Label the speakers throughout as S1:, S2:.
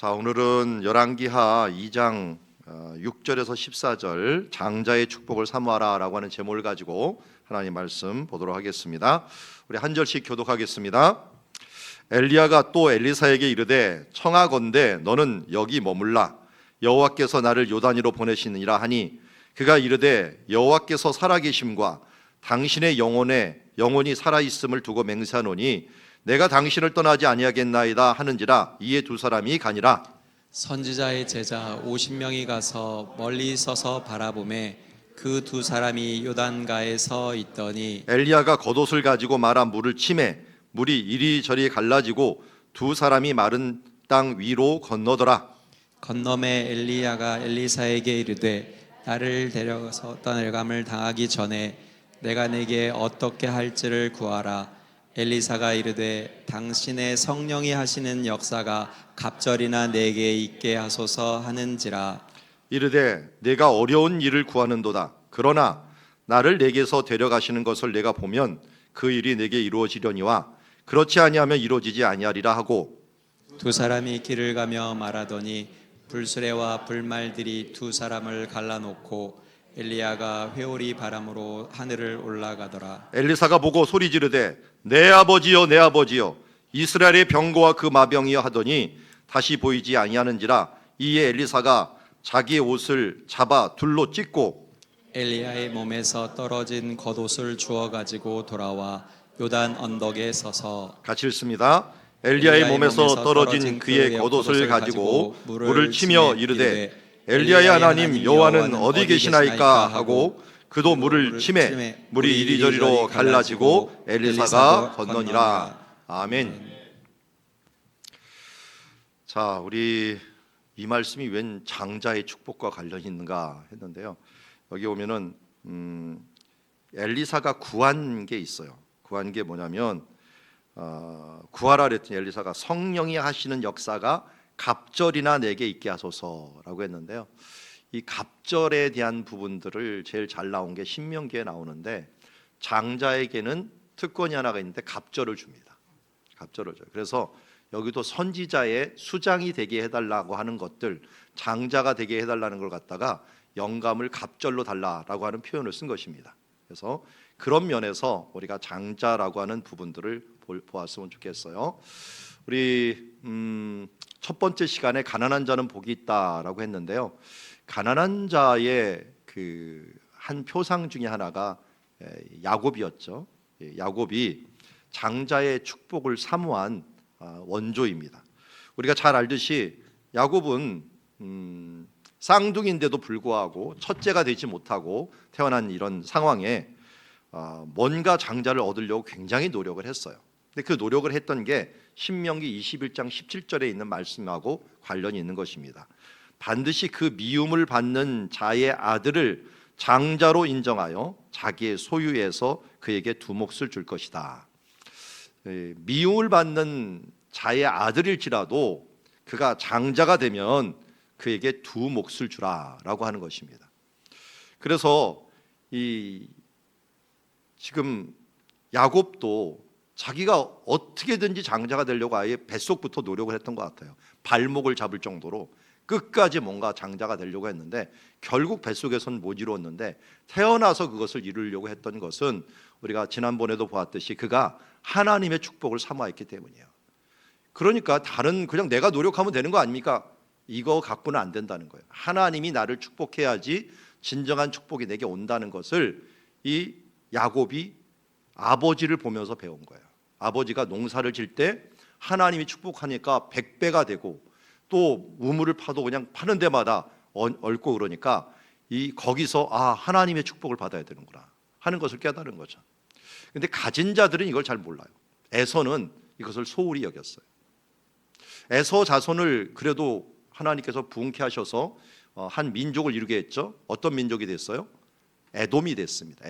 S1: 자, 오늘은 열왕기하 2장 6절에서 14절 장자의 축복을 사모하라라고 하는 제목을 가지고 하나님 말씀 보도록 하겠습니다. 우리 한 절씩 교독하겠습니다. 엘리야가 또 엘리사에게 이르되 청하건대 너는 여기 머물라. 여호와께서 나를 요단위로 보내시니라 하니 그가 이르되 여호와께서 살아계심과 당신의 영혼이 살아있음을 두고 맹세하노니 내가 당신을 떠나지 아니하겠나이다 하는지라. 이에 두 사람이 가니라.
S2: 선지자의 제자 50명이 가서 멀리 서서 바라보매 그 두 사람이 요단가에 서 있더니
S1: 엘리야가 겉옷을 가지고 말아 물을 치매 물이 이리저리 갈라지고 두 사람이 마른 땅 위로 건너더라.
S2: 건너매 엘리야가 엘리사에게 이르되 나를 데려가서 떠날감을 당하기 전에 내가 내게 어떻게 할지를 구하라. 엘리사가 이르되 당신의 성령이 하시는 역사가 갑절이나 내게 있게 하소서 하는지라.
S1: 이르되 내가 어려운 일을 구하는도다. 그러나 나를 내게서 데려가시는 것을 내가 보면 그 일이 내게 이루어지려니와 그렇지 아니하면 이루어지지 아니하리라 하고
S2: 두 사람이 길을 가며 말하더니 불수레와 불말들이 두 사람을 갈라놓고 엘리야가 회오리 바람으로 하늘을 올라가더라.
S1: 엘리사가 보고 소리 지르되 내 아버지여 내 아버지여 이스라엘의 병거와 그 마병이여 하더니 다시 보이지 아니하는지라. 이에 엘리사가 자기의 옷을 잡아 둘로 찢고
S2: 엘리야의 몸에서 떨어진 겉옷을 주워 가지고 돌아와 요단 언덕에 서서
S1: 같이 읽습니다. 엘리야의 몸에서 떨어진 그의 겉옷을 가지고 물을 치며 이르되 엘리야의 하나님 여호와는 어디 계시나이까 하고 그도 물을 치매 물이 이리저리로 갈라지고 엘리사가 건너니라. 아멘. 자, 우리 이 말씀이 웬 장자의 축복과 관련이 있는가 했는데요. 여기 오면은 엘리사가 구한 게 있어요. 구한 게 뭐냐면 구하라 그랬더니 엘리사가 성령이 하시는 역사가 갑절이나 내게 있게 하소서라고 했는데요. 이 갑절에 대한 부분들을 제일 잘 나온 게 신명기에 나오는데 장자에게는 특권이 하나가 있는데 갑절을 줍니다. 갑절을 줘요. 그래서 여기도 선지자의 수장이 되게 해달라고 하는 것들, 장자가 되게 해달라는 걸 갖다가 영감을 갑절로 달라라고 하는 표현을 쓴 것입니다. 그래서 그런 면에서 우리가 장자라고 하는 부분들을 보았으면 좋겠어요. 우리 첫 번째 시간에 가난한 자는 복이 있다라고 했는데요. 가난한 자의 그 한 표상 중에 하나가 야곱이었죠. 야곱이 장자의 축복을 사모한 원조입니다. 우리가 잘 알듯이 야곱은 쌍둥이인데도 불구하고 첫째가 되지 못하고 태어난 이런 상황에 뭔가 장자를 얻으려고 굉장히 노력을 했어요. 근데 그 노력을 했던 게 신명기 21장 17절에 있는 말씀하고 관련이 있는 것입니다. 반드시 그 미움을 받는 자의 아들을 장자로 인정하여 자기의 소유에서 그에게 두 몫을 줄 것이다. 미움을 받는 자의 아들일지라도 그가 장자가 되면 그에게 두 몫을 주라라고 하는 것입니다. 그래서 지금 야곱도 자기가 어떻게든지 장자가 되려고 아예 뱃속부터 노력을 했던 것 같아요. 발목을 잡을 정도로 끝까지 뭔가 장자가 되려고 했는데 결국 뱃속에서는 못 이루었는데 태어나서 그것을 이루려고 했던 것은 우리가 지난번에도 보았듯이 그가 하나님의 축복을 사모했기 때문이에요. 그러니까 다른 그냥 내가 노력하면 되는 거 아닙니까? 이거 갖고는 안 된다는 거예요. 하나님이 나를 축복해야지 진정한 축복이 내게 온다는 것을 이 야곱이 아버지를 보면서 배운 거예요. 아버지가 농사를 질 때 하나님이 축복하니까 100배가 되고 또 우물을 파도 그냥 파는 데마다 얽고 그러니까 거기서 하나님의 축복을 받아야 되는구나 하는 것을 깨달은 거죠. 근데 가진 자들은 이걸 잘 몰라요. 에서는 이것을 소홀히 여겼어요. 에서 자손을 그래도 하나님께서 부흥케 하셔서 한 민족을 이루게 했죠. 어떤 민족이 됐어요? 에돔이 됐습니다.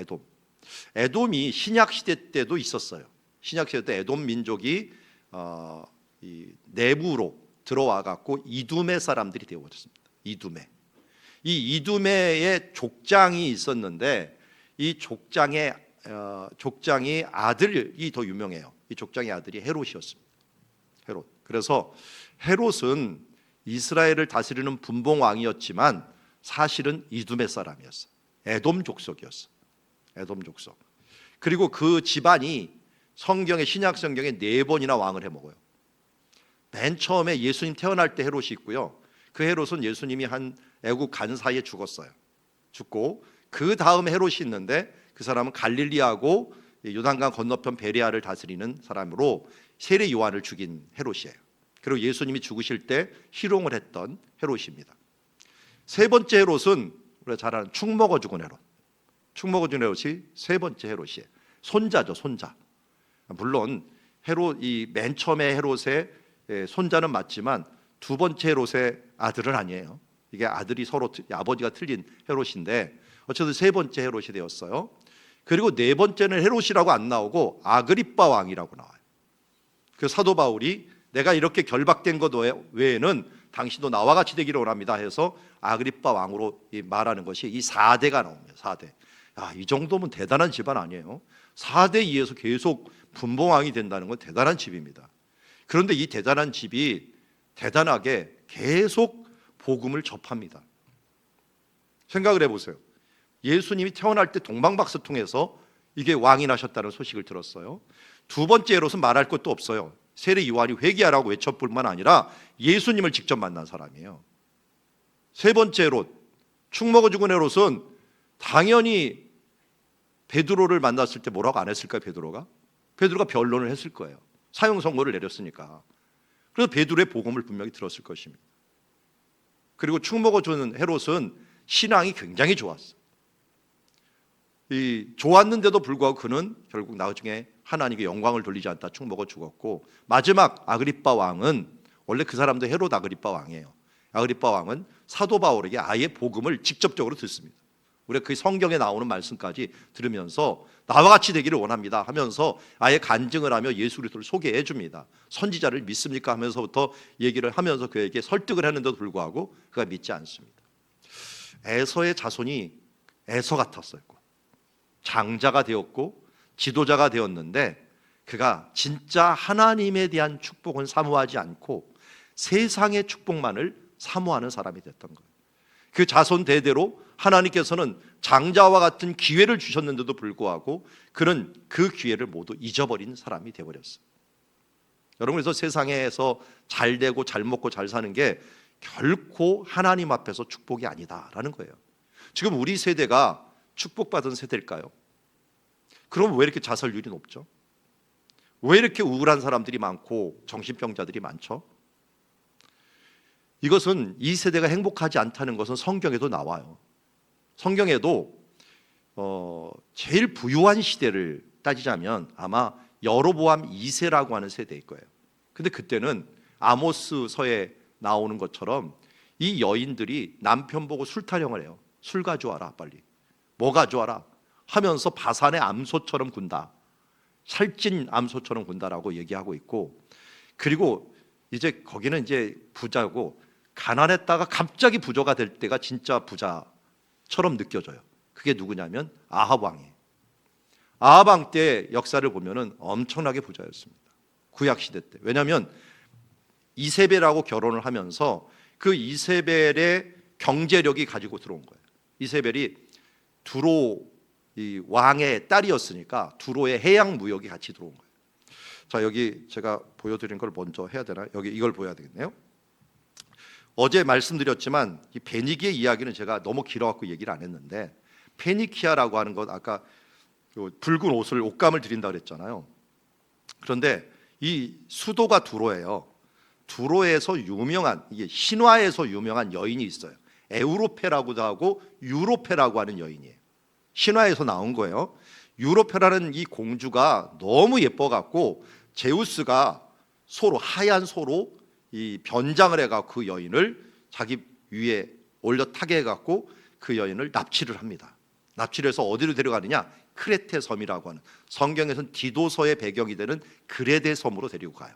S1: 에돔이 신약 시대 때도 있었어요. 신약 시대 때 에돔 민족이 이 내부로 들어와 갖고 이두메 사람들이 되어버렸습니다. 이 이두메의 족장이 있었는데 이 족장의 아들이 더 유명해요. 이 족장의 아들이 헤롯이었습니다. 헤롯. 그래서 헤롯은 이스라엘을 다스리는 분봉 왕이었지만 사실은 이두메 사람이었어. 에돔 족속이었어. 에돔 족속. 그리고 그 집안이 성경의 신약 성경에 4번이나 왕을 해먹어요. 맨 처음에 예수님 태어날 때 헤롯이 있고요. 그 헤롯은 예수님이 한 애국 간 사이에 죽었어요. 죽고 그 다음 헤롯이 있는데 그 사람은 갈릴리하고 요단강 건너편 베레아를 다스리는 사람으로 세례 요한을 죽인 헤롯이에요. 그리고 예수님이 죽으실 때 희롱을 했던 헤롯입니다. 세 번째 헤롯은 우리가 잘 아는 축 먹어 죽은 헤롯. 축 먹어 죽은 헤롯이 세 번째 헤롯이에요. 손자죠, 손자. 물론 헤롯 이 맨 처음에 헤롯의 손자는 맞지만 두 번째 헤롯의 아들은 아니에요. 이게 아들이 서로 아버지가 틀린 헤롯인데 어쨌든 세 번째 헤롯이 되었어요. 그리고 네 번째는 헤롯이라고 안 나오고 아그리빠 왕이라고 나와요. 그 사도 바울이 내가 이렇게 결박된 것 외에는 당신도 나와 같이 되기를 원합니다 해서 아그리빠 왕으로 말하는 것이 이 4대가 나옵니다. 4대. 이 정도면 대단한 집안 아니에요. 4대 이에서 계속 분봉왕이 된다는 건 대단한 집입니다. 그런데 이 대단한 집이 대단하게 계속 복음을 접합니다. 생각을 해보세요. 예수님이 태어날 때 동방박사 통해서 이게 왕이 나셨다는 소식을 들었어요. 두 번째 헤롯은 말할 것도 없어요. 세례 요한이 회개하라고 외쳤을 뿐만 아니라 예수님을 직접 만난 사람이에요. 세 번째 헤롯, 축 먹어 죽은 헤롯은 당연히 베드로를 만났을 때 뭐라고 안 했을까요? 베드로가 변론을 했을 거예요. 사형 선고를 내렸으니까. 그래서 베드로의 복음을 분명히 들었을 것입니다. 그리고 축 먹어주는 헤롯은 신앙이 굉장히 좋았어. 좋았는데도 불구하고 그는 결국 나중에 하나님께 영광을 돌리지 않다 축 먹어 죽었고, 마지막 아그리빠 왕은 원래 그 사람도 헤롯 아그리빠 왕이에요. 아그리빠 왕은 사도 바울에게 아예 복음을 직접적으로 듣습니다. 우리가 그 성경에 나오는 말씀까지 들으면서 나와 같이 되기를 원합니다 하면서 아예 간증을 하며 예수 그리스도를 소개해 줍니다. 선지자를 믿습니까 하면서부터 얘기를 하면서 그에게 설득을 했는데도 불구하고 그가 믿지 않습니다. 에서의 자손이 에서 같았었고 장자가 되었고 지도자가 되었는데 그가 진짜 하나님에 대한 축복은 사모하지 않고 세상의 축복만을 사모하는 사람이 됐던 거예요. 그 자손 대대로 하나님께서는 장자와 같은 기회를 주셨는데도 불구하고 그는 그 기회를 모두 잊어버린 사람이 되어버렸어요. 여러분, 그래서 세상에서 잘 되고 잘 먹고 잘 사는 게 결코 하나님 앞에서 축복이 아니다라는 거예요. 지금 우리 세대가 축복받은 세대일까요? 그럼 왜 이렇게 자살률이 높죠? 왜 이렇게 우울한 사람들이 많고 정신병자들이 많죠? 이것은 이 세대가 행복하지 않다는 것은 성경에도 나와요. 성경에도 제일 부유한 시대를 따지자면 아마 여로보암 2세라고 하는 세대일 거예요. 근데 그때는 아모스서에 나오는 것처럼 이 여인들이 남편 보고 술 타령을 해요. 술 가져와라 빨리. 뭐 가져와라 하면서 바산의 암소처럼 군다. 살찐 암소처럼 군다라고 얘기하고 있고, 그리고 이제 거기는 이제 부자고 가난했다가 갑자기 부자가 될 때가 진짜 부자처럼 느껴져요. 그게 누구냐면 아합 왕이에요. 아합 왕 때 역사를 보면은 엄청나게 부자였습니다. 구약 시대 때. 왜냐하면 이세벨하고 결혼을 하면서 그 이세벨의 경제력이 가지고 들어온 거예요. 이세벨이 두로 이 왕의 딸이었으니까 두로의 해양 무역이 같이 들어온 거예요. 자, 여기 제가 보여드린 걸 먼저 해야 되나? 여기 이걸 보여야 되겠네요. 어제 말씀드렸지만 이 베니기의 이야기는 제가 너무 길어갖고 얘기를 안 했는데, 페니키아라고 하는 것 아까 붉은 옷감을 드린다 그랬잖아요. 그런데 이 수도가 두로예요. 두로에서 유명한, 이게 신화에서 유명한 여인이 있어요. 에우로페라고도 하고 유로페라고 하는 여인이에요. 신화에서 나온 거예요. 유로페라는 이 공주가 너무 예뻐갖고 제우스가 소로, 하얀 소로 이 변장을 해갖고 그 여인을 자기 위에 올려 타게 해갖고 그 여인을 납치를 합니다. 납치를 해서 어디로 데려가느냐? 크레테 섬이라고 하는, 성경에서는 디도서의 배경이 되는 그레데 섬으로 데리고 가요.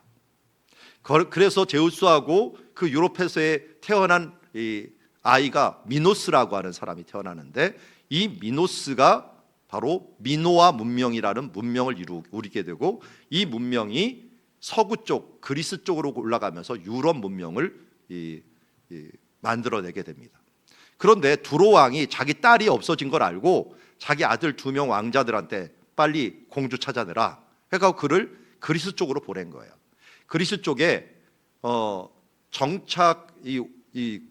S1: 그래서 제우스하고 그 유로페에서 태어난 이 아이가 미노스라고 하는 사람이 태어나는데, 이 미노스가 바로 미노아 문명이라는 문명을 이루게 되고, 이 문명이 서구 쪽 그리스 쪽으로 올라가면서 유럽 문명을 만들어내게 됩니다. 그런데 두로 왕이 자기 딸이 없어진 걸 알고 자기 아들 2명 왕자들한테 빨리 공주 찾아내라 해가지고 그를 그리스 쪽으로 보낸 거예요. 그리스 쪽에 정착 이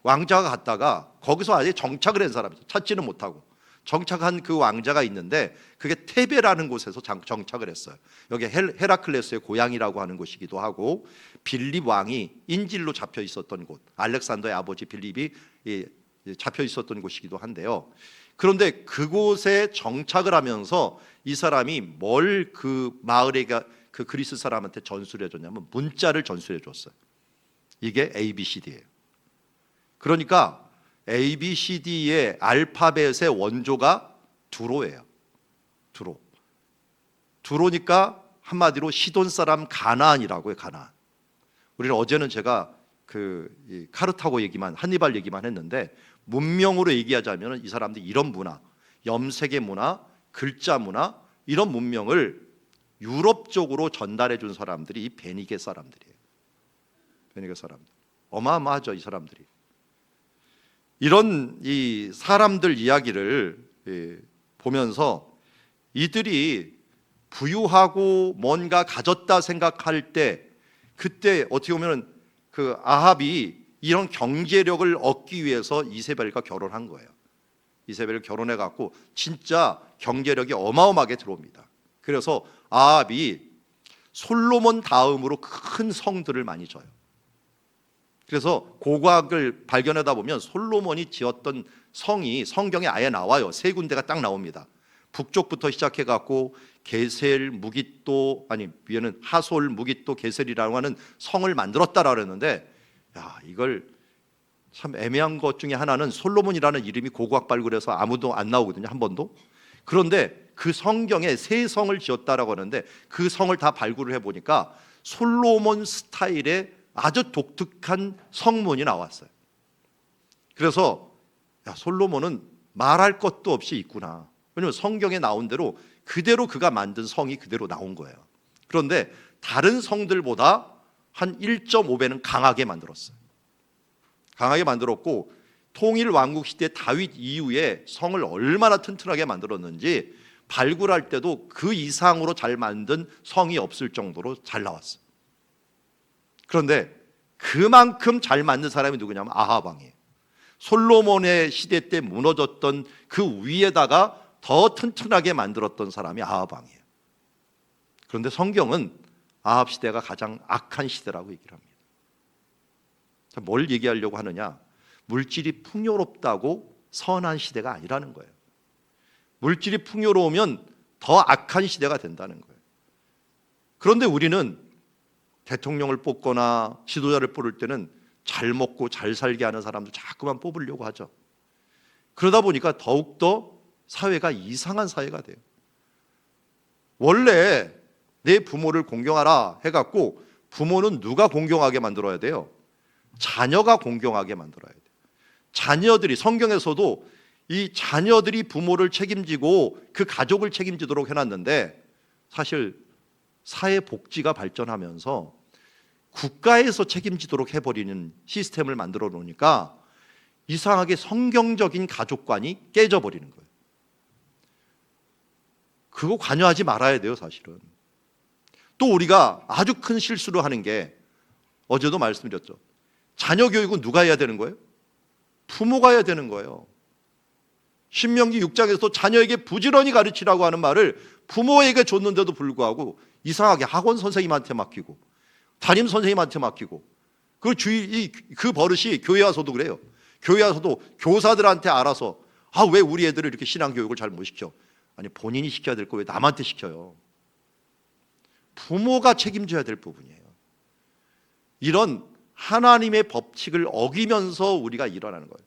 S1: 왕자가 갔다가 거기서 아예 정착을 한 사람이죠. 찾지는 못하고 정착한 그 왕자가 있는데 그게 테베라는 곳에서 정착을 했어요. 여기 헤라클레스의 고향이라고 하는 곳이기도 하고 빌립 왕이 인질로 잡혀 있었던 곳, 알렉산더의 아버지 빌립이 잡혀 있었던 곳이기도 한데요. 그런데 그곳에 정착을 하면서 이 사람이 뭘 그 마을에 그 그리스 사람한테 전수를 해줬냐면 문자를 전수해 줬어요. 이게 ABCD예요. 그러니까 ABCD의 알파벳의 원조가 두로예요. 두로니까 한마디로 시돈 사람 가나안이라고 해요. 가나안. 우리는 어제는 제가 그 카르타고 얘기만, 한니발 얘기만 했는데 문명으로 얘기하자면 이 사람들이 이런 문화, 염색의 문화, 글자 문화 이런 문명을 유럽 쪽으로 전달해 준 사람들이 이 베니게 사람들이에요. 베니게 사람들. 어마어마하죠, 이 사람들이. 이런 이 사람들 이야기를 보면서 이들이 부유하고 뭔가 가졌다 생각할 때 그때 어떻게 보면 그 아합이 이런 경제력을 얻기 위해서 이세벨과 결혼한 거예요. 이세벨을 결혼해 갖고 진짜 경제력이 어마어마하게 들어옵니다. 그래서 아합이 솔로몬 다음으로 큰 성들을 많이 져요. 그래서 고고학을 발견하다 보면 솔로몬이 지었던 성이 성경에 아예 나와요. 3군데가 딱 나옵니다. 북쪽부터 시작해 갖고 게셀, 무깃도, 아니 위에는 하솔, 무깃도, 게셀이라고 하는 성을 만들었다라 그랬는데, 야, 이걸 참 애매한 것 중에 하나는 솔로몬이라는 이름이 고고학 발굴해서 아무도 안 나오거든요, 한 번도. 그런데 그 성경에 3성을 지었다라고 하는데 그 성을 다 발굴을 해보니까 솔로몬 스타일의 아주 독특한 성문이 나왔어요. 그래서 야, 솔로몬은 말할 것도 없이 있구나. 왜냐하면 성경에 나온 대로 그대로 그가 만든 성이 그대로 나온 거예요. 그런데 다른 성들보다 한 1.5배는 강하게 만들었어요. 강하게 만들었고 통일 왕국 시대 다윗 이후에 성을 얼마나 튼튼하게 만들었는지 발굴할 때도 그 이상으로 잘 만든 성이 없을 정도로 잘 나왔어요. 그런데 그만큼 잘 만든 사람이 누구냐면 아합 왕이에요. 솔로몬의 시대 때 무너졌던 그 위에다가 더 튼튼하게 만들었던 사람이 아합 왕이에요. 그런데 성경은 아합 시대가 가장 악한 시대라고 얘기를 합니다. 뭘 얘기하려고 하느냐? 물질이 풍요롭다고 선한 시대가 아니라는 거예요. 물질이 풍요로우면 더 악한 시대가 된다는 거예요. 그런데 우리는 대통령을 뽑거나 지도자를 뽑을 때는 잘 먹고 잘 살게 하는 사람도 자꾸만 뽑으려고 하죠. 그러다 보니까 더욱더 사회가 이상한 사회가 돼요. 원래 내 부모를 공경하라 해갖고 부모는 누가 공경하게 만들어야 돼요? 자녀가 공경하게 만들어야 돼요. 자녀들이, 성경에서도 이 자녀들이 부모를 책임지고 그 가족을 책임지도록 해놨는데 사실 사회복지가 발전하면서 국가에서 책임지도록 해버리는 시스템을 만들어 놓으니까 이상하게 성경적인 가족관이 깨져버리는 거예요. 그거 관여하지 말아야 돼요, 사실은. 또 우리가 아주 큰 실수를 하는 게 어제도 말씀드렸죠. 자녀 교육은 누가 해야 되는 거예요? 부모가 해야 되는 거예요. 신명기 6장에서도 자녀에게 부지런히 가르치라고 하는 말을 부모에게 줬는데도 불구하고 이상하게 학원 선생님한테 맡기고 담임 선생님한테 맡기고 그 버릇이 교회 와서도 그래요. 교회 와서도 교사들한테 알아서 왜 우리 애들을 이렇게 신앙교육을 잘 못 시켜? 아니 본인이 시켜야 될 거 왜 남한테 시켜요? 부모가 책임져야 될 부분이에요. 이런 하나님의 법칙을 어기면서 우리가 일어나는 거예요.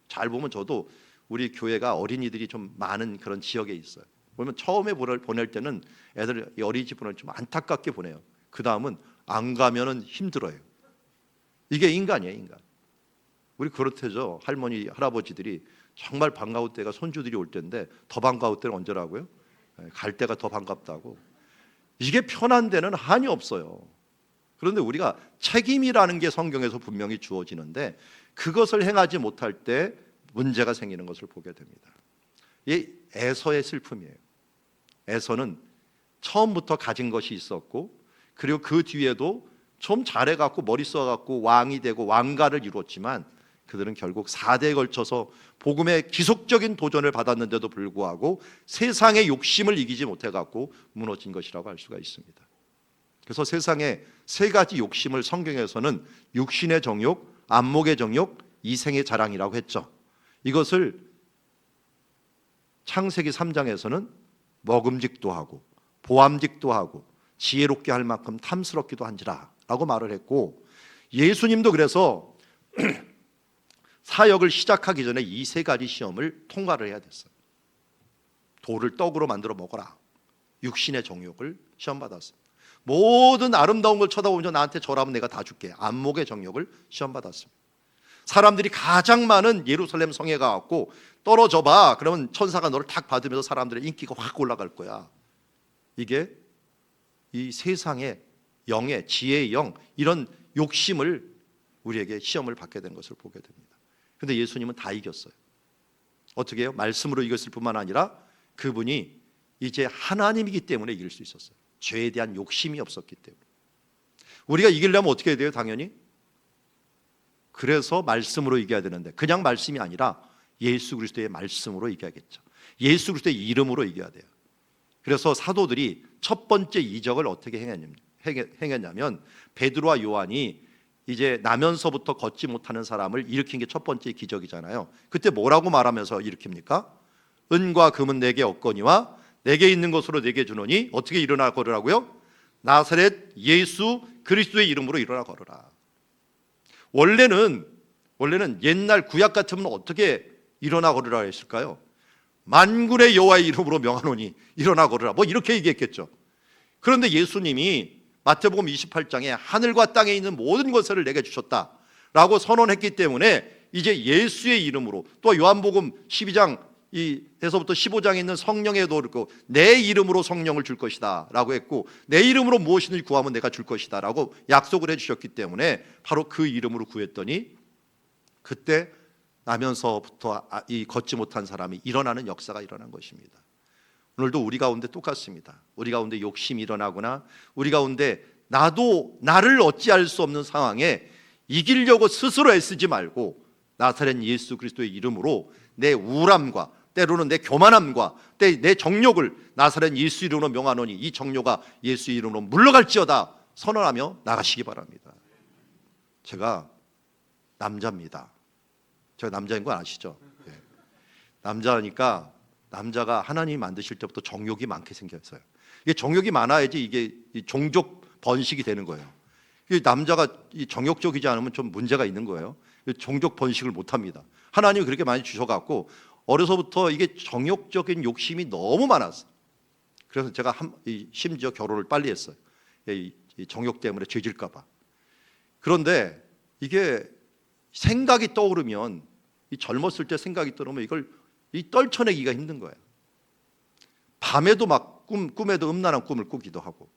S1: 잘 보면 저도 우리 교회가 어린이들이 좀 많은 그런 지역에 있어요. 보면 처음에 보낼 때는 애들 어린이집 보낼 때 좀 안타깝게 보내요. 그 다음은 안 가면은 힘들어요. 이게 인간이에요, 인간. 우리 그렇대죠. 할머니, 할아버지들이 정말 반가울 때가 손주들이 올 때인데 더 반가울 때는 언제라고요? 갈 때가 더 반갑다고. 이게 편한 데는 한이 없어요. 그런데 우리가 책임이라는 게 성경에서 분명히 주어지는데 그것을 행하지 못할 때 문제가 생기는 것을 보게 됩니다. 이 에서의 슬픔이에요. 에서는 처음부터 가진 것이 있었고 그리고 그 뒤에도 좀 잘해갖고 머리 써갖고 왕이 되고 왕가를 이루었지만 그들은 결국 4대에 걸쳐서 복음의 기속적인 도전을 받았는데도 불구하고 세상의 욕심을 이기지 못해갖고 무너진 것이라고 할 수가 있습니다. 그래서 세상의 세 가지 욕심을 성경에서는 육신의 정욕, 안목의 정욕, 이생의 자랑이라고 했죠. 이것을 창세기 3장에서는 먹음직도 하고 보암직도 하고 지혜롭게 할 만큼 탐스럽기도 한지라 라고 말을 했고, 예수님도 그래서 사역을 시작하기 전에 이 세 가지 시험을 통과를 해야 됐어요. 돌을 떡으로 만들어 먹어라, 육신의 정욕을 시험받았어요. 모든 아름다운 걸 쳐다보면서 나한테 절하면 내가 다 줄게, 안목의 정욕을 시험받았습니다. 사람들이 가장 많은 예루살렘 성에 가갖고 떨어져 봐, 그러면 천사가 너를 탁 받으면서 사람들의 인기가 확 올라갈 거야. 이게 이 세상의 영의 지혜의 영, 이런 욕심을 우리에게 시험을 받게 된 것을 보게 됩니다. 그런데 예수님은 다 이겼어요. 어떻게 해요? 말씀으로 이겼을 뿐만 아니라 그분이 이제 하나님이기 때문에 이길 수 있었어요. 죄에 대한 욕심이 없었기 때문에. 우리가 이기려면 어떻게 해야 돼요? 당연히 그래서 말씀으로 이겨야 되는데, 그냥 말씀이 아니라 예수 그리스도의 말씀으로 이겨야겠죠. 예수 그리스도의 이름으로 이겨야 돼요. 그래서 사도들이 첫 번째 이적을 어떻게 행했냐면 베드로와 요한이 이제 나면서부터 걷지 못하는 사람을 일으킨 게 첫 번째 기적이잖아요. 그때 뭐라고 말하면서 일으킵니까? 은과 금은 내게 없거니와 내게 있는 것으로 내게 주노니 어떻게 일어나 걸으라고요? 나사렛 예수 그리스도의 이름으로 일어나 걸으라. 원래는 옛날 구약 같으면 어떻게 일어나 걸으라 했을까요? 만군의 여호와의 이름으로 명하노니 일어나 걸으라, 뭐 이렇게 얘기했겠죠. 그런데 예수님이 마태복음 28장에 하늘과 땅에 있는 모든 것을 내게 주셨다라고 선언했기 때문에 이제 예수의 이름으로, 또 요한복음 12장 에서부터 15장에 있는 성령의 도르고 내 이름으로 성령을 줄 것이다 라고 했고, 내 이름으로 무엇이든지 구하면 내가 줄 것이다 라고 약속을 해주셨기 때문에 바로 그 이름으로 구했더니 그때 나면서부터 이 걷지 못한 사람이 일어나는 역사가 일어난 것입니다. 오늘도 우리 가운데 똑같습니다. 우리 가운데 욕심이 일어나거나 우리 가운데 나를 어찌할 수 없는 상황에 이기려고 스스로 애쓰지 말고 나사렛 예수 그리스도의 이름으로 내 우울함과 때로는 내 교만함과 내 정욕을 나사렛 예수 이름으로 명하노니 이 정욕아 예수 이름으로 물러갈지어다 선언하며 나가시기 바랍니다. 제가 남자입니다. 제가 남자인 거 아시죠? 네. 남자니까 남자가 하나님이 만드실 때부터 정욕이 많게 생겼어요. 이게 정욕이 많아야지 이게 종족 번식이 되는 거예요. 남자가 정욕적이지 않으면 좀 문제가 있는 거예요. 종족 번식을 못합니다. 하나님이 그렇게 많이 주셔갖고 어려서부터 이게 정욕적인 욕심이 너무 많았어요. 그래서 제가 심지어 결혼을 빨리 했어요. 이 정욕 때문에 죄질까 봐. 그런데 이게 생각이 떠오르면, 이 젊었을 때 생각이 떠오르면 이걸 떨쳐내기가 힘든 거예요. 밤에도 막 꿈에도 음란한 꿈을 꾸기도 하고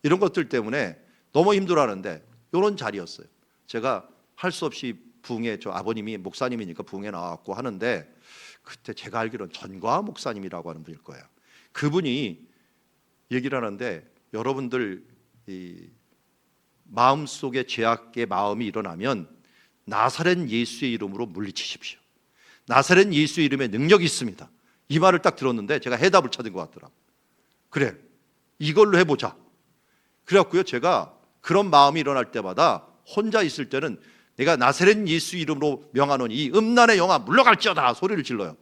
S1: 이런 것들 때문에 너무 힘들어하는데, 이런 자리였어요. 제가 할 수 없이 부흥회, 저 아버님이 목사님이니까 부흥회 나왔고 하는데, 그때 제가 알기로는 전과 목사님이라고 하는 분일 거예요. 그분이 얘기를 하는데, 여러분들 이 마음속에 죄악의 마음이 일어나면 나사렛 예수의 이름으로 물리치십시오. 나사렛 예수의 이름에 능력이 있습니다. 이 말을 딱 들었는데 제가 해답을 찾은 것 같더라고요. 그래, 이걸로 해보자. 그래갖고요, 제가 그런 마음이 일어날 때마다 혼자 있을 때는 내가 나사렛 예수 이름으로 명하노니 이 음란의 영아 물러갈지어다 소리를 질러요.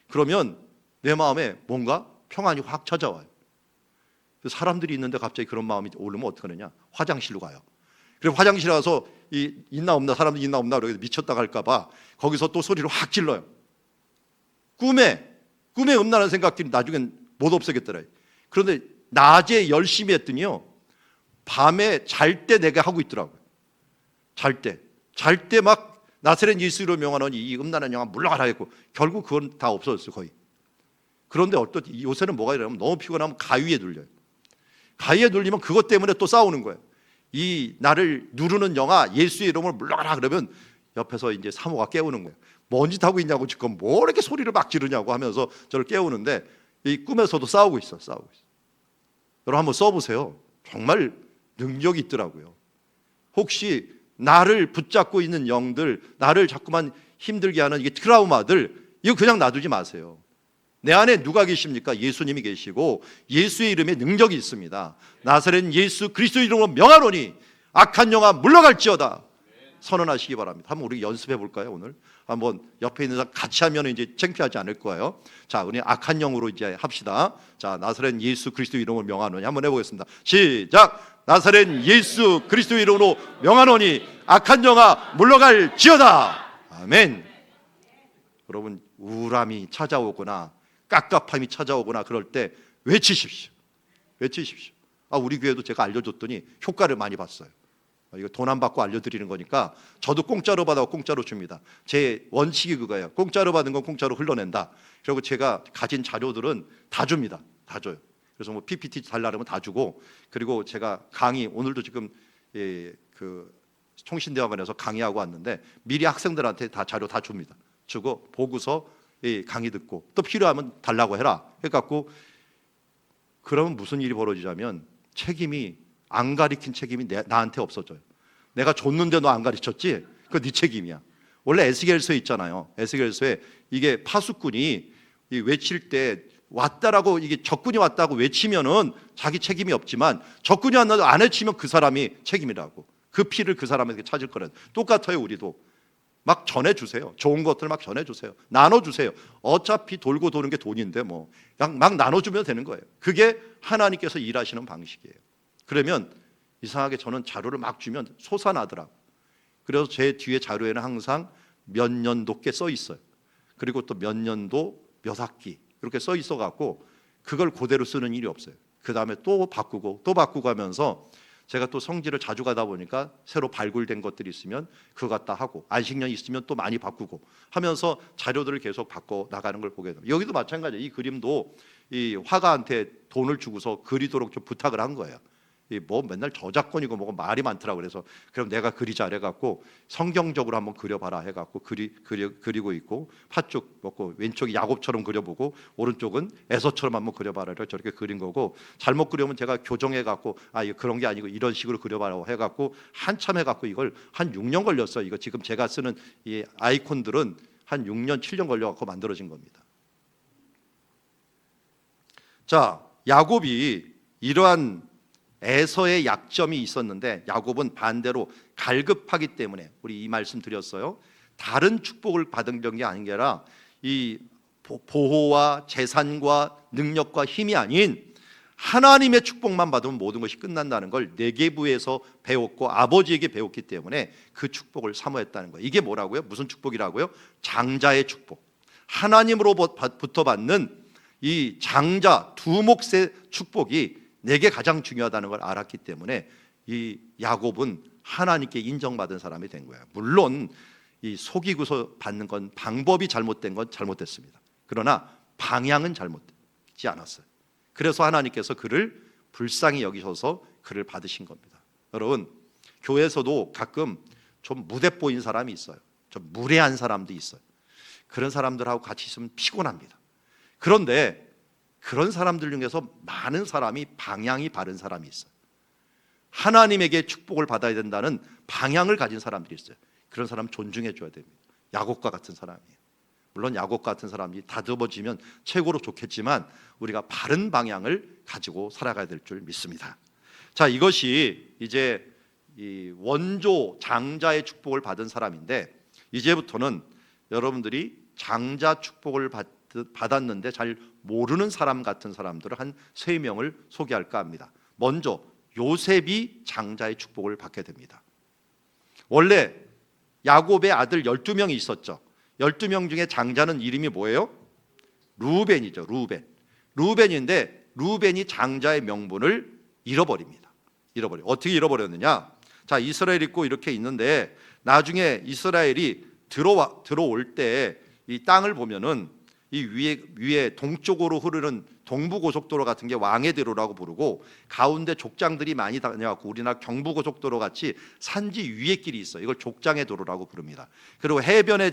S1: 그러면 내 마음에 뭔가 평안이 확 찾아와요. 사람들이 있는데 갑자기 그런 마음이 오르면 어떡하느냐, 화장실로 가요. 그리고 화장실에 가서 있나 없나, 사람들이 있나 없나 그래서 미쳤다 갈까 봐 거기서 또 소리를 확 질러요. 꿈에 음란한 생각들이 나중엔 못 없애겠더라. 그런데 낮에 열심히 했더니요, 밤에 잘 때 내가 하고 있더라고요. 잘 때 막 나사렛 예수로 명하노니 이 음란한 영아 물러가라 했고, 결국 그건 다 없어졌어요, 거의. 그런데 요새는 뭐가 이러냐면 너무 피곤하면 가위에 눌려요. 가위에 눌리면 그것 때문에 또 싸우는 거예요. 이 나를 누르는 영아 예수의 이름으로 물러가라 그러면 옆에서 이제 사모가 깨우는 거예요. 뭔 짓 하고 있냐고 지금 뭐 이렇게 소리를 막 지르냐고 하면서 저를 깨우는데 이 꿈에서도 싸우고 있어. 여러분 한번 써보세요. 정말 능력이 있더라고요. 혹시 나를 붙잡고 있는 영들, 나를 자꾸만 힘들게 하는 이게 트라우마들, 이거 그냥 놔두지 마세요. 내 안에 누가 계십니까? 예수님이 계시고 예수의 이름에 능력이 있습니다. 나사렛 예수 그리스도 이름으로 명하노니 악한 영아 물러갈지어다. 선언하시기 바랍니다. 한번 우리 연습해 볼까요? 오늘 한번 옆에 있는 사람 같이 하면 이제 창피하지 않을 거예요. 자, 우리 악한 영으로 이제 합시다. 자, 나사렛 예수 그리스도 이름으로 명하노니 한번 해보겠습니다. 시작. 나사렛 예수 그리스도 이름으로 명하노니 악한 영아 물러갈지어다. 아멘. 여러분 우울함이 찾아오거나 깝깝함이 찾아오거나 그럴 때 외치십시오. 우리 교회도 제가 알려줬더니 효과를 많이 봤어요. 이거 돈 안 받고 알려드리는 거니까 저도 공짜로 받아고 공짜로 줍니다. 제 원칙이 그거예요. 공짜로 받은 건 공짜로 흘러낸다. 그리고 제가 가진 자료들은 다 줍니다. 다 줘요. 그래서 뭐 PPT 달라 그러면 다 주고, 그리고 제가 강의 오늘도 지금 그 통신대학원에서 강의하고 왔는데 미리 학생들한테 다 자료 다 줍니다. 주고 보고서 강의 듣고 또 필요하면 달라고 해라 해갖고, 그러면 무슨 일이 벌어지냐면 책임이 안 가리킨 책임이 나한테 없어져요. 내가 줬는데 너 안 가르쳤지? 그거 네 책임이야. 원래 에스겔서에 있잖아요. 에스겔서에 이게 파수꾼이 외칠 때 왔다라고, 이게 적군이 왔다고 외치면은 자기 책임이 없지만 적군이 왔나도 안 외치면 그 사람이 책임이라고. 그 피를 그 사람에게 찾을 거는 똑같아요. 우리도 막 전해주세요. 좋은 것들 막 전해주세요. 나눠주세요. 어차피 돌고 도는 게 돈인데 뭐 그냥 막 나눠주면 되는 거예요. 그게 하나님께서 일하시는 방식이에요. 그러면 이상하게 저는 자료를 막 주면 솟아나더라고요. 그래서 제 뒤에 자료에는 항상 몇 년도께 써 있어요. 그리고 또 몇 년도 몇 학기 이렇게 써 있어 갖고 그걸 그대로 쓰는 일이 없어요. 그 다음에 또 바꾸고 하면서 제가 또 성지를 자주 가다 보니까 새로 발굴된 것들이 있으면 그거 갖다 하고, 안식년 있으면 또 많이 바꾸고 하면서 자료들을 계속 바꿔 나가는 걸 보게 됩니다. 여기도 마찬가지예요. 이 그림도 이 화가한테 돈을 주고서 그리도록 좀 부탁을 한 거예요. 뭐 맨날 저작권이고 뭐고 말이 많더라고. 그래서 그럼 내가 그리자 해갖고 성경적으로 한번 그려봐라 해갖고 그리고 있고, 팥죽 먹고 왼쪽이 야곱처럼 그려보고 오른쪽은 에서처럼 한번 그려봐라 해서 저렇게 그린 거고, 잘못 그려면 제가 교정해갖고 이거 그런 게 아니고 이런 식으로 그려봐라 해갖고 한참 해갖고 이걸 한 6년 걸렸어요. 이거 지금 제가 쓰는 이 아이콘들은 한 6년 7년 걸려갖고 만들어진 겁니다. 자, 야곱이 이러한 에서의 약점이 있었는데 야곱은 반대로 갈급하기 때문에, 우리 이 말씀 드렸어요. 다른 축복을 받은 게 아니라 이 보호와 재산과 능력과 힘이 아닌 하나님의 축복만 받으면 모든 것이 끝난다는 걸 네게부에서 배웠고 아버지에게 배웠기 때문에 그 축복을 사모했다는 거예요. 이게 뭐라고요? 무슨 축복이라고요? 장자의 축복. 하나님으로부터 받는 이 장자 두 몫의 축복이 내게 가장 중요하다는 걸 알았기 때문에 이 야곱은 하나님께 인정받은 사람이 된 거예요. 물론 이 속이고서 받는 건, 방법이 잘못된 건 잘못됐습니다. 그러나 방향은 잘못되지 않았어요. 그래서 하나님께서 그를 불쌍히 여기셔서 그를 받으신 겁니다. 여러분, 교회에서도 가끔 좀 무대뽀인 사람이 있어요. 좀 무례한 사람도 있어요. 그런 사람들하고 같이 있으면 피곤합니다. 그런데 그런 사람들 중에서 많은 사람이 방향이 바른 사람이 있어요. 하나님에게 축복을 받아야 된다는 방향을 가진 사람들이 있어요. 그런 사람 존중해 줘야 됩니다. 야곱과 같은 사람이에요. 물론 야곱과 같은 사람이 다듬어지면 최고로 좋겠지만 우리가 바른 방향을 가지고 살아가야 될 줄 믿습니다. 자, 이것이 이제 이 원조 장자의 축복을 받은 사람인데, 이제부터는 여러분들이 장자 축복을 받았는데 잘 모르는 사람 같은 사람들을 한 3명을 소개할까 합니다. 먼저 요셉이 장자의 축복을 받게 됩니다. 원래 야곱의 아들 12명이 있었죠. 12명 중에 장자는 이름이 뭐예요? 루벤이죠. 루벤인데 루벤이 장자의 명분을 잃어버립니다. 어떻게 잃어버렸느냐? 자, 이스라엘 있고 이렇게 있는데 나중에 이스라엘이 들어올 때 이 땅을 보면은 이 위에 동쪽으로 흐르는 동부고속도로 같은 게 왕의대로라고 부르고, 가운데 족장들이 많이 다녀갖고 우리나라 경부고속도로 같이 산지 위에 길이 있어요. 이걸 족장의 도로라고 부릅니다. 그리고 해변에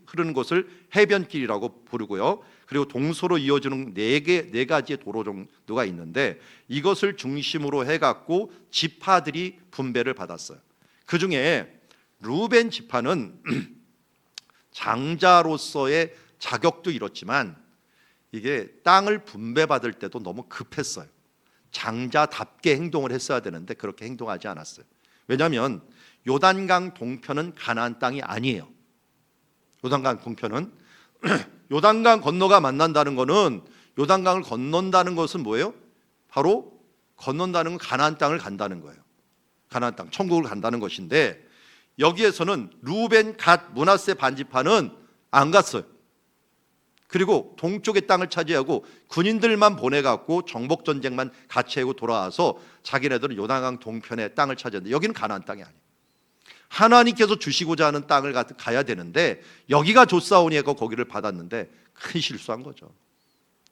S1: 흐르는 곳을 해변길이라고 부르고요. 그리고 동서로 이어지는 네 가지의 도로 정도가 있는데, 이것을 중심으로 해갖고 지파들이 분배를 받았어요. 그 중에 루벤 지파는 장자로서의 자격도 이렇지만 이게 땅을 분배받을 때도 너무 급했어요. 장자답게 행동을 했어야 되는데 그렇게 행동하지 않았어요. 왜냐하면 요단강 동편은 가나안 땅이 아니에요. 요단강 동편은 요단강 건너가 만난다는 것은, 요단강을 건넌다는 것은 뭐예요? 바로 건넌다는 건 가나안 땅을 간다는 거예요. 가나안 땅, 천국을 간다는 것인데, 여기에서는 루벤, 갓, 므낫세 반지파는 안 갔어요. 그리고 동쪽의 땅을 차지하고 군인들만 보내갖고 정복 전쟁만 같이 하고 돌아와서 자기네들은 요단강 동편의 땅을 차지했는데, 여기는 가나안 땅이 아니에요. 하나님께서 주시고자 하는 땅을 가야 되는데 여기가 좋사오니 해서 거기를 받았는데 큰 실수한 거죠.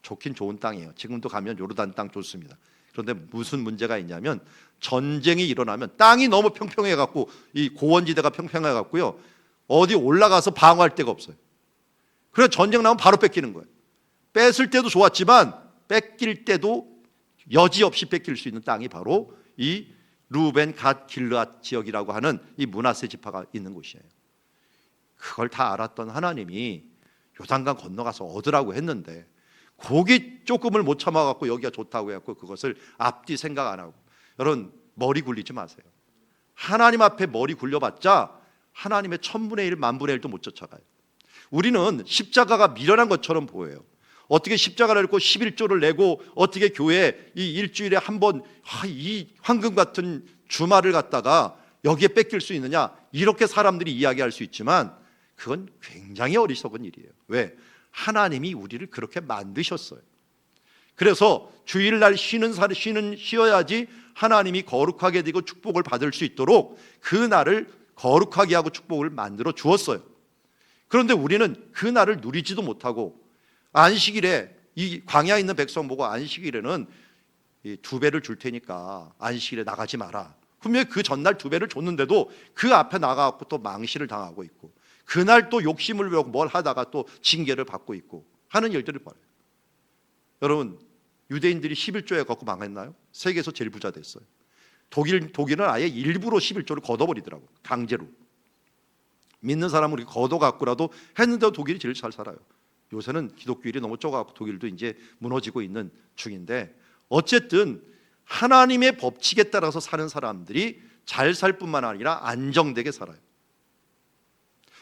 S1: 좋긴 좋은 땅이에요. 지금도 가면 요르단 땅 좋습니다. 그런데 무슨 문제가 있냐면, 전쟁이 일어나면 땅이 너무 평평해 갖고, 이 고원지대가 평평해 갖고요, 어디 올라가서 방어할 데가 없어요. 그래서 전쟁 나면 바로 뺏기는 거예요. 뺏을 때도 좋았지만 뺏길 때도 여지없이 뺏길 수 있는 땅이 바로 이 루벤, 갓, 길르앗 지역이라고 하는 이 므낫세 지파가 있는 곳이에요. 그걸 다 알았던 하나님이 요단강 건너가서 얻으라고 했는데, 고기 조금을 못 참아갖고 여기가 좋다고 해갖고 그것을 앞뒤 생각 안 하고, 여러분 머리 굴리지 마세요. 하나님 앞에 머리 굴려봤자 하나님의 1000분의 1, 10,000분의 1도 못 쫓아가요. 우리는 십자가가 미련한 것처럼 보여요. 어떻게 십자가를 싣고 11조를 내고 어떻게 교회 이 일주일에 한 번 이 황금 같은 주말을 갖다가 여기에 뺏길 수 있느냐, 이렇게 사람들이 이야기할 수 있지만 그건 굉장히 어리석은 일이에요. 왜? 하나님이 우리를 그렇게 만드셨어요. 그래서 주일날 쉬어야지 하나님이 거룩하게 되고 축복을 받을 수 있도록 그 날을 거룩하게 하고 축복을 만들어 주었어요. 그런데 우리는 그 날을 누리지도 못하고, 안식일에 이 광야에 있는 백성 보고 안식일에는 2배를 줄 테니까 안식일에 나가지 마라. 분명히 그 전날 2배를 줬는데도 그 앞에 나가고 또 망시를 당하고 있고, 그날 또 욕심을 부리고 뭘 하다가 또 징계를 받고 있고 하는 일들을 벌여요. 여러분, 유대인들이 11조에 갖고 망했나요? 세계에서 제일 부자 됐어요. 독일은 아예 일부러 11조를 걷어버리더라고요. 강제로. 믿는 사람은 우리 걷어갖고라도 했는데도 독일이 제일 잘 살아요. 요새는 기독교인이 너무 적어갖고 독일도 이제 무너지고 있는 중인데, 어쨌든 하나님의 법칙에 따라서 사는 사람들이 잘 살 뿐만 아니라 안정되게 살아요.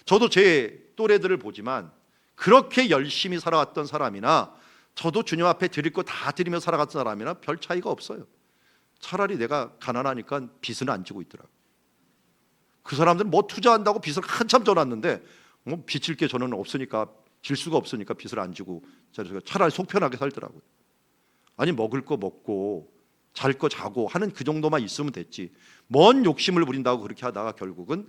S1: 저도 제 또래들을 보지만 그렇게 열심히 살아왔던 사람이나, 저도 주님 앞에 드릴 거 다 드리며 살아갔던 사람이나 별 차이가 없어요. 차라리 내가 가난하니까 빚은 안 지고 있더라고요. 그 사람들은 뭐 투자한다고 빚을 한참 져놨는데, 뭐 빚질 게 저는 없으니까, 질 수가 없으니까 빚을 안 지고 차라리 속 편하게 살더라고요. 아니, 먹을 거 먹고 잘 거 자고 하는 그 정도만 있으면 됐지, 뭔 욕심을 부린다고 그렇게 하다가 결국은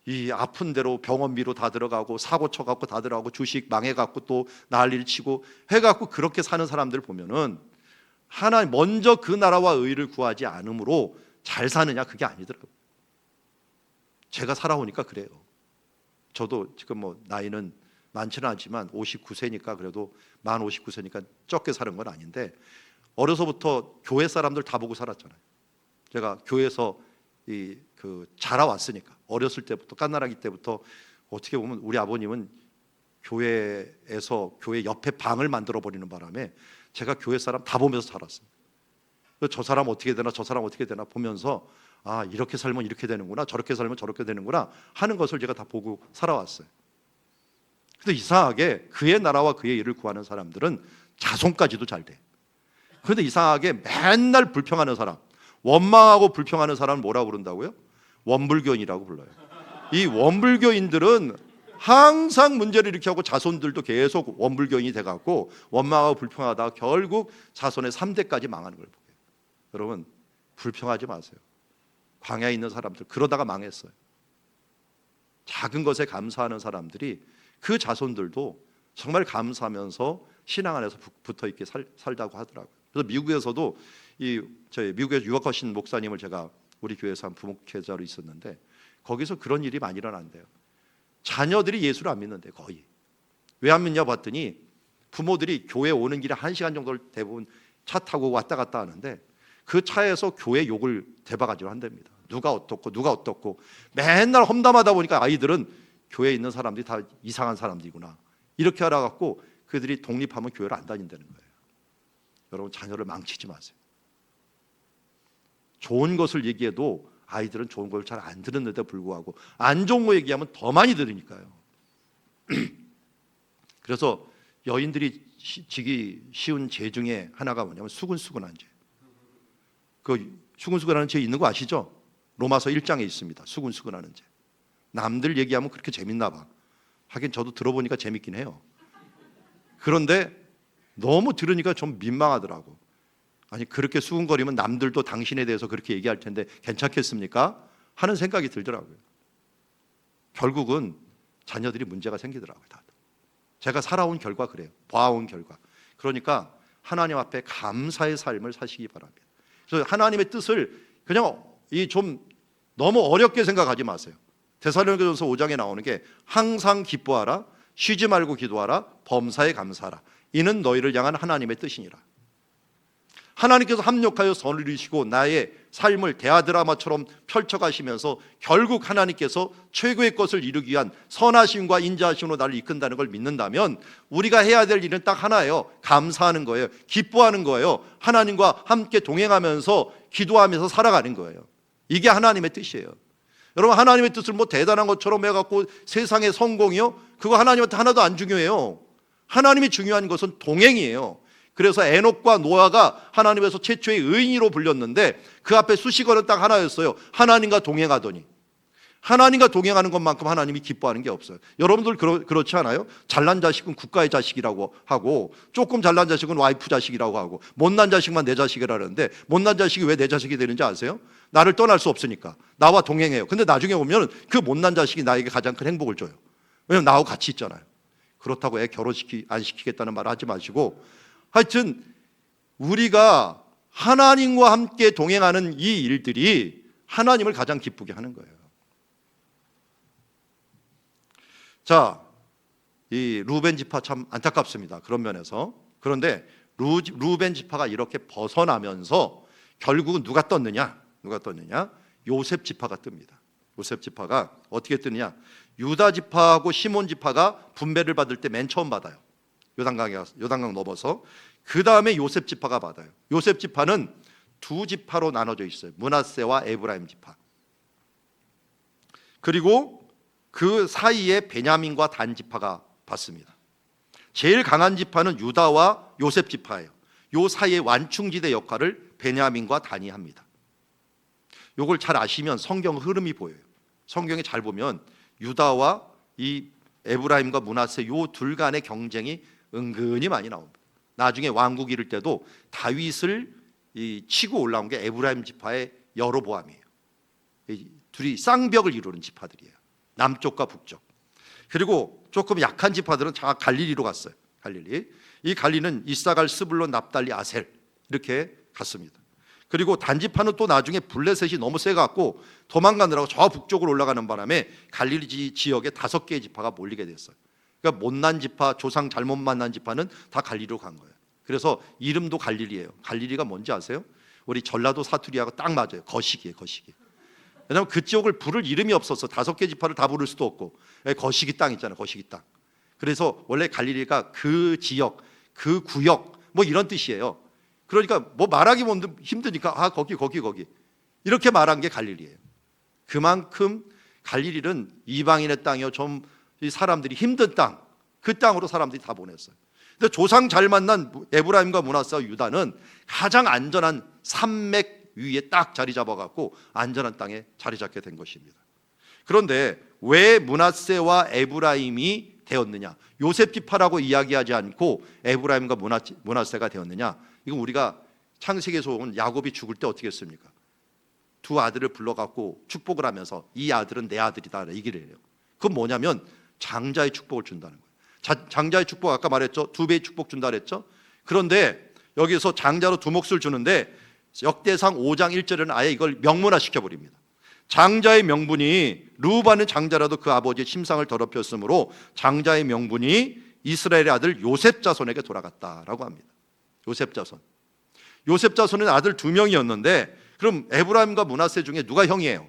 S1: 이 아픈 대로 병원비로 다 들어가고 사고 쳐갖고 다 들어가고 주식 망해갖고 또 난리를 치고 해갖고 그렇게 사는 사람들 보면은, 하나님 먼저 그 나라와 의를 구하지 않으므로 잘 사느냐, 그게 아니더라고요. 제가 살아오니까 그래요. 저도 지금 뭐 나이는 많지는 않지만 59세니까 그래도 만 59세니까 적게 사는 건 아닌데, 어려서부터 교회 사람들 다 보고 살았잖아요. 제가 교회에서 자라왔으니까, 어렸을 때부터 깐나라기 때부터 어떻게 보면 우리 아버님은 교회에서 교회 옆에 방을 만들어 버리는 바람에 제가 교회 사람 다 보면서 살았어요. 저 사람 어떻게 되나 저 사람 어떻게 되나 보면서, 아, 이렇게 살면 이렇게 되는구나, 저렇게 살면 저렇게 되는구나 하는 것을 제가 다 보고 살아왔어요. 근데 이상하게 그의 나라와 그의 일을 구하는 사람들은 자손까지도 잘 돼. 그런데 이상하게 맨날 불평하는 사람, 원망하고 불평하는 사람은 뭐라고 부른다고요? 원불교인이라고 불러요. 이 원불교인들은 항상 문제를 일으키고 자손들도 계속 원불교인이 돼갖고 원망하고 불평하다가 결국 자손의 3대까지 망하는 걸 보게. 여러분, 불평하지 마세요. 광야에 있는 사람들 그러다가 망했어요. 작은 것에 감사하는 사람들이 그 자손들도 정말 감사하면서 신앙 안에서 붙어 있게 살다고 하더라고요. 그래서 미국에서도 저희 미국에 유학하신 목사님을 제가 우리 교회에서 한 부목회자로 있었는데 거기서 그런 일이 많이 일어난대요. 자녀들이 예수를 안 믿는데 거의. 왜 안 믿냐 봤더니 부모들이 교회 오는 길에 1시간 정도를 대부분 차 타고 왔다 갔다 하는데 그 차에서 교회 욕을 대바가지로 한답니다. 누가 어떻고 맨날 험담하다 보니까 아이들은 교회에 있는 사람들이 다 이상한 사람들이구나 이렇게 알아갖고 그들이 독립하면 교회를 안 다닌다는 거예요. 여러분 자녀를 망치지 마세요. 좋은 것을 얘기해도 아이들은 좋은 걸 잘 안 듣는데도 불구하고 안 좋은 거 얘기하면 더 많이 들으니까요. 그래서 여인들이 지기 쉬운 죄 중에 하나가 뭐냐면 수근수근한 죄. 그 수근수근하는 죄 있는 거 아시죠? 로마서 1장에 있습니다. 수근수근하는 죄. 남들 얘기하면 그렇게 재밌나 봐. 하긴 저도 들어보니까 재밌긴 해요. 그런데 너무 들으니까 좀 민망하더라고. 아니 그렇게 수근거리면 남들도 당신에 대해서 그렇게 얘기할 텐데 괜찮겠습니까? 하는 생각이 들더라고요. 결국은 자녀들이 문제가 생기더라고요. 다들. 제가 살아온 결과 그래요. 봐온 결과. 그러니까 하나님 앞에 감사의 삶을 사시기 바랍니다. 그래서 하나님의 뜻을 그냥 좀 너무 어렵게 생각하지 마세요. 데살로니가전서 5장에 나오는 게 항상 기뻐하라, 쉬지 말고 기도하라, 범사에 감사하라. 이는 너희를 향한 하나님의 뜻이니라. 하나님께서 합력하여 선을 이루시고 나의 삶을 대하드라마처럼 펼쳐가시면서 결국 하나님께서 최고의 것을 이루기 위한 선하심과 인자하심으로 나를 이끈다는 걸 믿는다면 우리가 해야 될 일은 딱 하나예요. 감사하는 거예요. 기뻐하는 거예요. 하나님과 함께 동행하면서 기도하면서 살아가는 거예요. 이게 하나님의 뜻이에요. 여러분 하나님의 뜻을 뭐 대단한 것처럼 해갖고 세상의 성공이요? 그거 하나님한테 하나도 안 중요해요. 하나님이 중요한 것은 동행이에요. 그래서 에녹과 노아가 하나님에서 최초의 의인으로 불렸는데 그 앞에 수식어는 딱 하나였어요. 하나님과 동행하더니. 하나님과 동행하는 것만큼 하나님이 기뻐하는 게 없어요. 여러분들 그렇지 않아요? 잘난 자식은 국가의 자식이라고 하고 조금 잘난 자식은 와이프 자식이라고 하고 못난 자식만 내 자식이라는데 못난 자식이 왜 내 자식이 되는지 아세요? 나를 떠날 수 없으니까 나와 동행해요. 근데 나중에 보면 그 못난 자식이 나에게 가장 큰 행복을 줘요. 왜냐면 나하고 같이 있잖아요. 그렇다고 애 안 시키겠다는 말 하지 마시고 하여튼 우리가 하나님과 함께 동행하는 이 일들이 하나님을 가장 기쁘게 하는 거예요. 자, 이 루벤 지파 참 안타깝습니다. 그런 면에서. 그런데 루벤 지파가 이렇게 벗어나면서 결국은 누가 떴느냐? 요셉 지파가 뜹니다. 요셉 지파가 어떻게 뜨느냐? 유다 지파하고 시몬 지파가 분배를 받을 때 맨 처음 받아요. 요단강 넘어서 그 다음에 요셉 지파가 받아요. 요셉 지파는 두 지파로 나눠져 있어요. 므낫세와 에브라임 지파. 그리고 그 사이에 베냐민과 단 지파가 받습니다. 제일 강한 지파는 유다와 요셉 지파예요. 요 사이의 완충지대 역할을 베냐민과 단이 합니다. 요걸 잘 아시면 성경 흐름이 보여요. 성경에 잘 보면 유다와 이 에브라임과 므낫세 요 둘 간의 경쟁이 은근히 많이 나옵니다. 나중에 왕국 이룰 때도 다윗을 치고 올라온 게 에브라임 지파의 여로보암이에요. 둘이 쌍벽을 이루는 지파들이에요. 남쪽과 북쪽. 그리고 조금 약한 지파들은 다 갈릴리로 갔어요. 갈릴리. 이 갈리는 이사갈, 스불론, 납달리, 아셀 이렇게 갔습니다. 그리고 단지파는 또 나중에 블레셋이 너무 세갖고 도망가느라고 저 북쪽으로 올라가는 바람에 갈릴리 지역에 5개의 지파가 몰리게 됐어요. 그러니까 못난 지파, 조상 잘못 만난 지파는 다 갈릴리로 간 거예요. 그래서 이름도 갈릴리예요. 갈릴리가 뭔지 아세요? 우리 전라도 사투리하고 딱 맞아요. 거시기예요. 거시기. 왜냐하면 그쪽을 부를 이름이 없어서 5개 지파를 다 부를 수도 없고 거시기 땅 있잖아요. 거시기 땅. 그래서 원래 갈릴리가 그 지역, 그 구역 뭐 이런 뜻이에요. 그러니까 뭐 말하기 힘드니까 거기 이렇게 말한 게 갈릴리예요. 그만큼 갈릴리는 이방인의 땅이요, 좀 사람들이 힘든 땅, 그 땅으로 사람들이 다 보냈어요. 근데 조상 잘 만난 에브라임과 므낫세와 유다는 가장 안전한 산맥 위에 딱 자리 잡아갖고 안전한 땅에 자리 잡게 된 것입니다. 그런데 왜 므낫세와 에브라임이 되었느냐? 요셉 지파라고 이야기하지 않고 에브라임과 므낫세가 되었느냐? 이건 우리가 창세기에서 온 야곱이 죽을 때 어떻게 했습니까? 두 아들을 불러갖고 축복을 하면서 이 아들은 내 아들이다 얘기를 해요. 그건 뭐냐면 장자의 축복을 준다는 거예요. 장자의 축복 아까 말했죠. 2배의 축복 준다 그랬죠. 그런데 여기서 장자로 두 몫을 주는데 역대상 5장 1절에는 아예 이걸 명문화 시켜버립니다. 장자의 명분이 르우반은 장자라도 그 아버지의 심상을 더럽혔으므로 장자의 명분이 이스라엘의 아들 요셉 자손에게 돌아갔다라고 합니다. 요셉 자손. 요셉 자손은 아들 2명이었는데 그럼 에브라임과 므낫세 중에 누가 형이에요?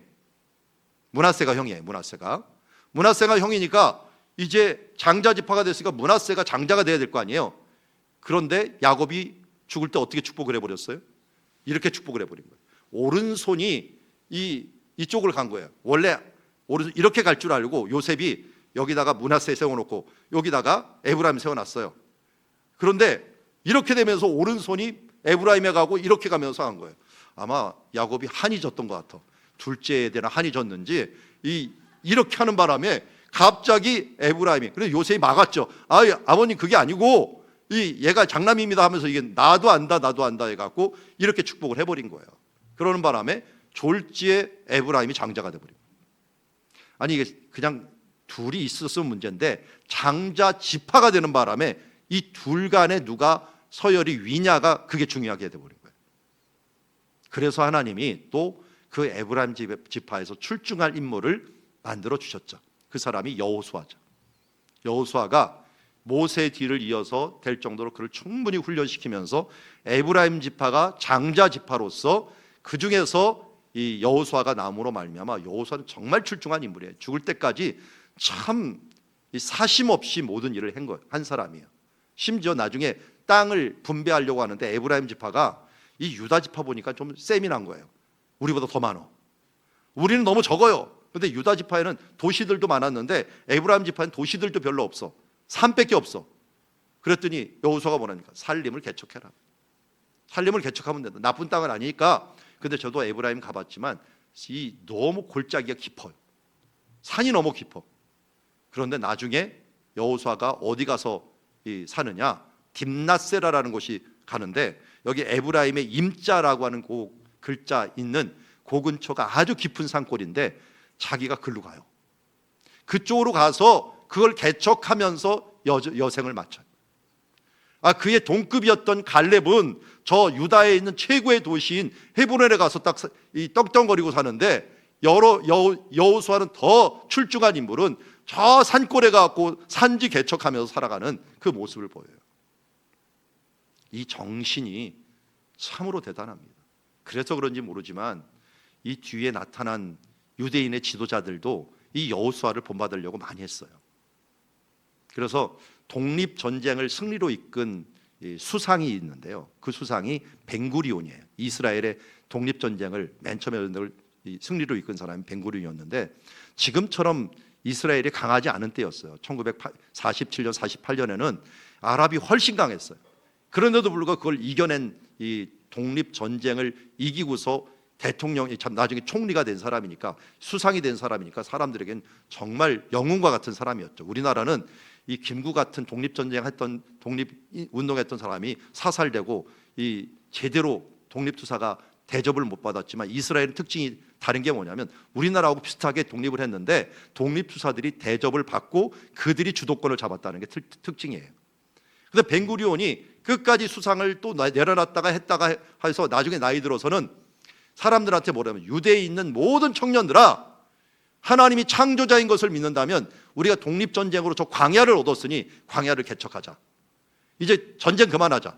S1: 므낫세가 형이에요. 므낫세가 형이니까 이제 장자 지파가 됐으니까 므낫세가 장자가 돼야 될 거 아니에요. 그런데 야곱이 죽을 때 어떻게 축복을 해버렸어요? 이렇게 축복을 해버린 거예요. 오른손이 이쪽을 간 거예요. 원래 오른손 이렇게 갈 줄 알고 요셉이 여기다가 므낫세 세워놓고 여기다가 에브라임 세워놨어요. 그런데 이렇게 되면서 오른손이 에브라임에 가고 이렇게 가면서 한 거예요. 아마 야곱이 한이 졌던 것 같아. 둘째에 대한 한이 졌는지 이렇게 하는 바람에 갑자기 에브라임이, 그래서 요셉이 막았죠. 아버님 그게 아니고 얘가 장남입니다 하면서 이게 나도 안다 해갖고 이렇게 축복을 해버린 거예요. 그러는 바람에 졸지에 에브라임이 장자가 돼버린 거예요. 아니 이게 그냥 둘이 있었으면 문제인데 장자 지파가 되는 바람에 이 둘 간에 누가 서열이 위냐가 그게 중요하게 돼버린 거예요. 그래서 하나님이 또 그 에브라임 지파에서 출중할 인물을 만들어 주셨죠. 그 사람이 여호수아죠. 여호수아가 모세 뒤를 이어서 될 정도로 그를 충분히 훈련시키면서 에브라임 지파가 장자 지파로서 그 중에서 이 여호수아가 나옴으로 말미암아 여호수아는 정말 출중한 인물이에요. 죽을 때까지 참 사심 없이 모든 일을 한 사람이에요. 심지어 나중에 땅을 분배하려고 하는데 에브라임 지파가 이 유다 지파 보니까 좀 세민한 거예요. 우리보다 더 많어. 우리는 너무 적어요. 그런데 유다 지파에는 도시들도 많았는데 에브라임 지파에는 도시들도 별로 없어. 산밖에 없어. 그랬더니 여호수아가 뭐라니까? 살림을 개척해라. 살림을 개척하면 된다. 나쁜 땅은 아니니까. 근데 저도 에브라임 가봤지만 너무 골짜기가 깊어요. 산이 너무 깊어. 그런데 나중에 여호수아가 어디 가서 사느냐? 딥낫세라라는 곳이 가는데 여기 에브라임의 임자라고 하는 그 글자 있는 그 근처가 아주 깊은 산골인데 자기가 글로 가요. 그쪽으로 가서 그걸 개척하면서 여생을 마쳐요. 그의 동급이었던 갈렙은 저 유다에 있는 최고의 도시인 헤브론에 가서 딱 떡덩거리고 사는데 여호수아는 더 출중한 인물은 저 산골에 가고 산지 개척하면서 살아가는 그 모습을 보여요. 이 정신이 참으로 대단합니다. 그래서 그런지 모르지만 이 뒤에 나타난 유대인의 지도자들도 이 여호수아를 본받으려고 많이 했어요. 그래서 독립전쟁을 승리로 이끈 수상이 있는데요. 그 수상이 벤구리온이에요. 이스라엘의 독립전쟁을 맨 처음에 승리로 이끈 사람이 벤구리온이었는데 지금처럼 이스라엘이 강하지 않은 때였어요. 1947년, 48년에는 아랍이 훨씬 강했어요. 그런데도 불구하고 그걸 이겨낸 이 독립전쟁을 이기고서 대통령이 참 나중에 총리가 된 사람이니까 수상이 된 사람이니까 사람들에겐 정말 영웅과 같은 사람이었죠. 우리나라는 이 김구 같은 독립전쟁했던 독립운동했던 사람이 사살되고 이 제대로 독립투사가 대접을 못 받았지만 이스라엘은 특징이 다른 게 뭐냐면 우리나라하고 비슷하게 독립을 했는데 독립투사들이 대접을 받고 그들이 주도권을 잡았다는 게 특징이에요. 근데 벤구리온이 끝까지 수상을 또 내려놨다가 했다가 해서 나중에 나이 들어서는 사람들한테 뭐라면 유대에 있는 모든 청년들아 하나님이 창조자인 것을 믿는다면 우리가 독립전쟁으로 저 광야를 얻었으니 광야를 개척하자. 이제 전쟁 그만하자.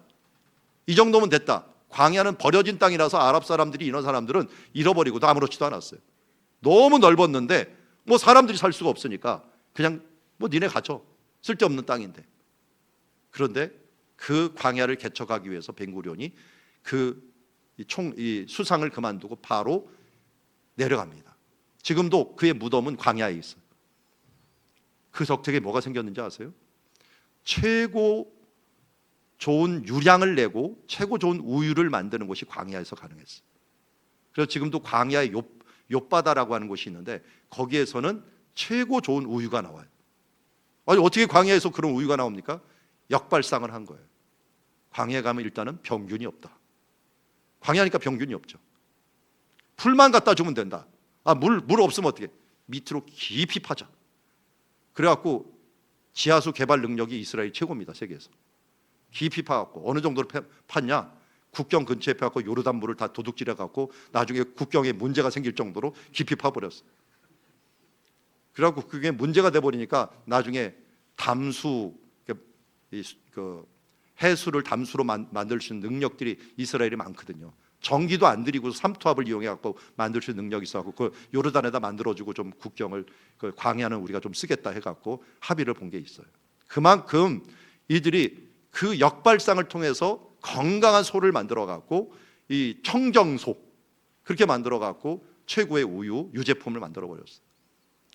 S1: 이 정도면 됐다. 광야는 버려진 땅이라서 아랍 사람들이 이런 사람들은 잃어버리고도 아무렇지도 않았어요. 너무 넓었는데 뭐 사람들이 살 수가 없으니까 그냥 뭐 니네 가져. 쓸데없는 땅인데. 그런데 그 광야를 개척하기 위해서 벤구리온이 이 수상을 그만두고 바로 내려갑니다. 지금도 그의 무덤은 광야에 있어요. 그 덕택에 뭐가 생겼는지 아세요? 최고 좋은 유량을 내고 최고 좋은 우유를 만드는 곳이 광야에서 가능했어요. 그래서 지금도 광야의 욥바다라고 하는 곳이 있는데 거기에서는 최고 좋은 우유가 나와요. 아니 어떻게 광야에서 그런 우유가 나옵니까? 역발상을 한 거예요. 광야에 가면 일단은 병균이 없다. 광야니까 병균이 없죠. 풀만 갖다 주면 된다. 물 없으면 어떻게? 밑으로 깊이 파자. 그래갖고 지하수 개발 능력이 이스라엘이 최고입니다. 세계에서. 깊이 파갖고 어느 정도로 팠냐? 국경 근처에 파갖고 요르단물을 다 도둑질해 갖고 나중에 국경에 문제가 생길 정도로 깊이 파버렸어. 그래갖고 그게 문제가 돼 버리니까 나중에 담수, 해수를 담수로 만들 수 있는 능력들이 이스라엘이 많거든요. 전기도 안 들이고 삼투압을 이용해 갖고 만들 수 있는 능력이 있어갖고 그 요르단에다 만들어주고 좀 국경을 그 광야는 우리가 좀 쓰겠다 해갖고 합의를 본 게 있어요. 그만큼 이들이 그 역발상을 통해서 건강한 소를 만들어 갖고 이 청정소 그렇게 만들어 갖고 최고의 우유 유제품을 만들어 버렸어요.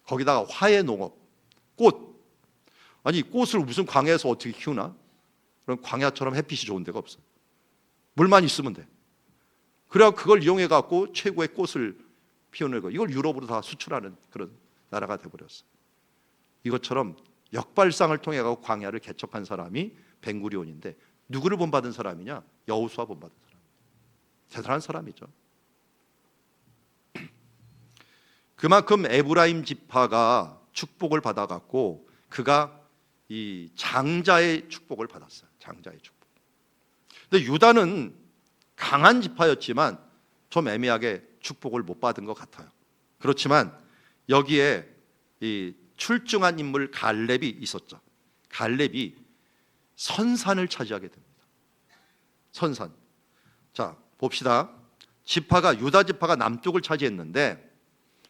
S1: 거기다가 화훼 농업, 꽃. 아니 꽃을 무슨 광야에서 어떻게 키우나? 그럼 광야처럼 햇빛이 좋은 데가 없어. 물만 있으면 돼. 그래야 그걸 이용해 갖고 최고의 꽃을 피워내고 이걸 유럽으로 다 수출하는 그런 나라가 돼버렸어. 이것처럼 역발상을 통해 갖고 광야를 개척한 사람이 벤구리온인데 누구를 본받은 사람이냐? 여호수아 본받은 사람. 대단한 사람이죠. 그만큼 에브라임 지파가 축복을 받아 갖고 그가 이 장자의 축복을 받았어요. 장자의 축복. 근데 유다는 강한 지파였지만 좀 애매하게 축복을 못 받은 것 같아요. 그렇지만 여기에 이 출중한 인물 갈렙이 있었죠. 갈렙이 선산을 차지하게 됩니다. 선산. 자, 봅시다. 지파가 유다 지파가 남쪽을 차지했는데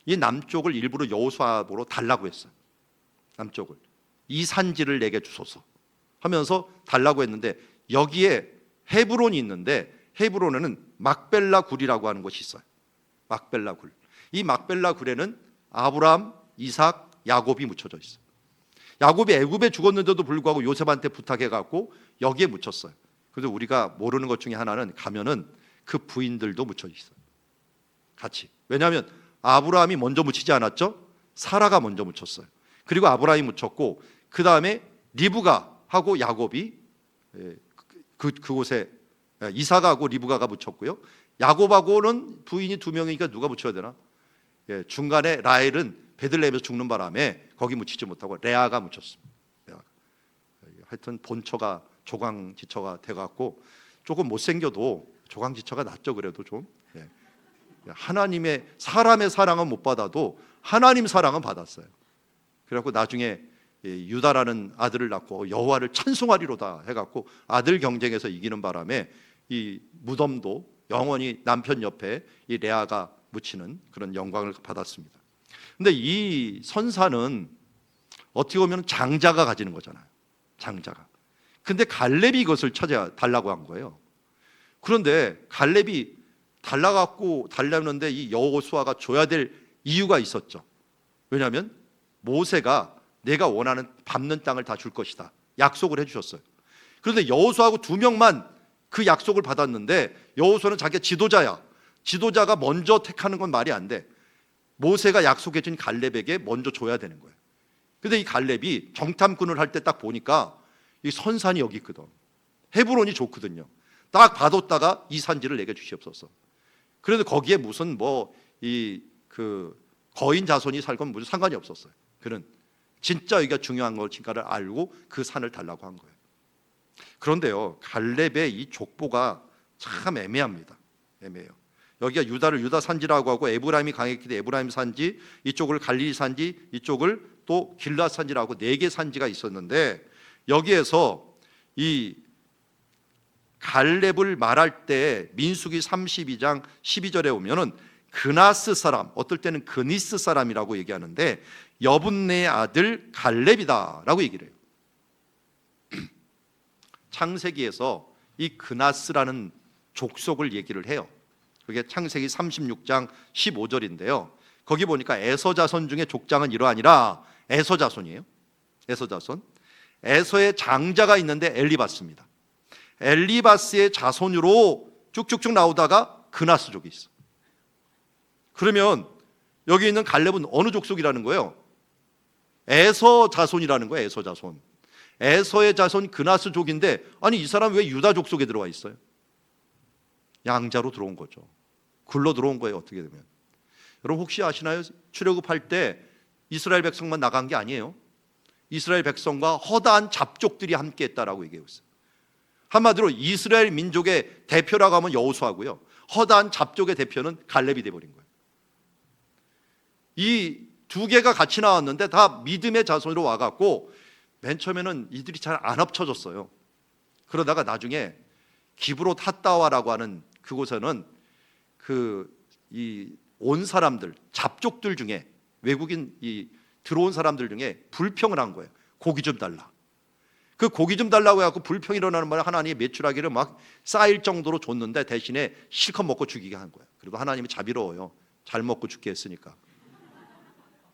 S1: 이 남쪽을 일부러 여호수아로 달라고 했어요. 남쪽을. 이 산지를 내게 주소서 하면서 달라고 했는데 여기에 헤브론이 있는데 헤브론에는 막벨라 굴이라고 하는 곳이 있어요. 막벨라 굴. 이 막벨라 굴에는 아브라함, 이삭, 야곱이 묻혀져 있어요. 야곱이 애굽에 죽었는데도 불구하고 요셉한테 부탁해 갖고 여기에 묻혔어요. 그래서 우리가 모르는 것 중에 하나는 가면은 그 부인들도 묻혀 있어요. 같이. 왜냐하면 아브라함이 먼저 묻히지 않았죠? 사라가 먼저 묻혔어요. 그리고 아브라함이 묻혔고 그 다음에 리브가하고 야곱이 그곳에 이삭하고 리브가가 묻혔고요. 야곱하고는 부인이 2명이니까 누가 묻혀야 되나? 중간에 라헬은 베들레헴에서 죽는 바람에 거기 묻히지 못하고 레아가 묻혔습니다. 레아가. 하여튼 본처가 조강지처가 돼갖고 조금 못생겨도 조강지처가 낫죠. 그래도 좀 하나님의 사람의 사랑은 못 받아도 하나님 사랑은 받았어요. 그래갖고 나중에 유다라는 아들을 낳고 여호와를 찬송하리로다 해갖고 아들 경쟁에서 이기는 바람에 이 무덤도 영원히 남편 옆에 이 레아가 묻히는 그런 영광을 받았습니다. 근데 이 선사는 어떻게 보면 장자가 가지는 거잖아요. 장자가. 근데 갈렙이 이것을 달라고 한 거예요. 그런데 갈렙이 달라는데 이 여호수아가 줘야 될 이유가 있었죠. 왜냐하면 모세가 내가 원하는 밟는 땅을 다 줄 것이다 약속을 해주셨어요. 그런데 여호수아하고 2명만 그 약속을 받았는데 여호수아는 자기가 지도자야. 지도자가 먼저 택하는 건 말이 안 돼. 모세가 약속해준 갈렙에게 먼저 줘야 되는 거예요. 근데 이 갈렙이 정탐꾼을 할 때 딱 보니까 이 선산이 여기 있거든. 헤브론이 좋거든요. 딱 봐뒀다가 이 산지를 내게 주시옵소서. 그래도 거기에 무슨 거인 자손이 살건 무슨 상관이 없었어요. 그는 진짜 여기가 중요한 걸진가를 알고 그 산을 달라고 한 거예요. 그런데요, 갈렙의 이 족보가 참 애매합니다. 애매해요. 여기가 유다를 유다 산지라고 하고 에브라임이 강했기 때문에 에브라임 산지, 이쪽을 갈릴리 산지, 이쪽을 또 길라 산지라고 4개 산지가 있었는데 여기에서 이 갈렙을 말할 때 민수기 32장 12절에 오면은 그나스 사람, 어떨 때는 그니스 사람이라고 얘기하는데 여분네의 아들 갈렙이다라고 얘기를 해요. 창세기에서 이 그나스라는 족속을 얘기를 해요. 그게 창세기 36장 15절인데요. 거기 보니까 에서 자손 중에 족장은 이러하니라. 에서 자손이에요. 에서 자손. 에서의 장자가 있는데 엘리바스입니다. 엘리바스의 자손으로 쭉쭉쭉 나오다가 그나스족이 있어. 그러면 여기 있는 갈렙은 어느 족속이라는 거예요? 에서 자손이라는 거예요. 에서 자손. 에서의 자손 그나스족인데 아니 이 사람 왜 유다 족속에 들어와 있어요? 양자로 들어온 거죠. 굴러 들어온 거예요. 어떻게 되면. 여러분 혹시 아시나요? 출애굽할 때 이스라엘 백성만 나간 게 아니에요. 이스라엘 백성과 허다한 잡족들이 함께했다라고 얘기하고 있어요. 한마디로 이스라엘 민족의 대표라고 하면 여호수아고요, 허다한 잡족의 대표는 갈렙이 돼버린 거예요. 이 두 개가 같이 나왔는데 다 믿음의 자손으로 와갖고 맨 처음에는 이들이 잘 안 합쳐졌어요. 그러다가 나중에 기브롯 핫다와라고 하는 그곳에는 온 사람들, 잡족들 중에, 외국인 들어온 사람들 중에 불평을 한 거예요. 고기 좀 달라. 그 고기 좀 달라고 해갖고 불평이 일어나는 말에 하나님이 메추라기를 막 쌓일 정도로 줬는데 대신에 실컷 먹고 죽이게 한 거예요. 그리고 하나님이 자비로워요. 잘 먹고 죽게 했으니까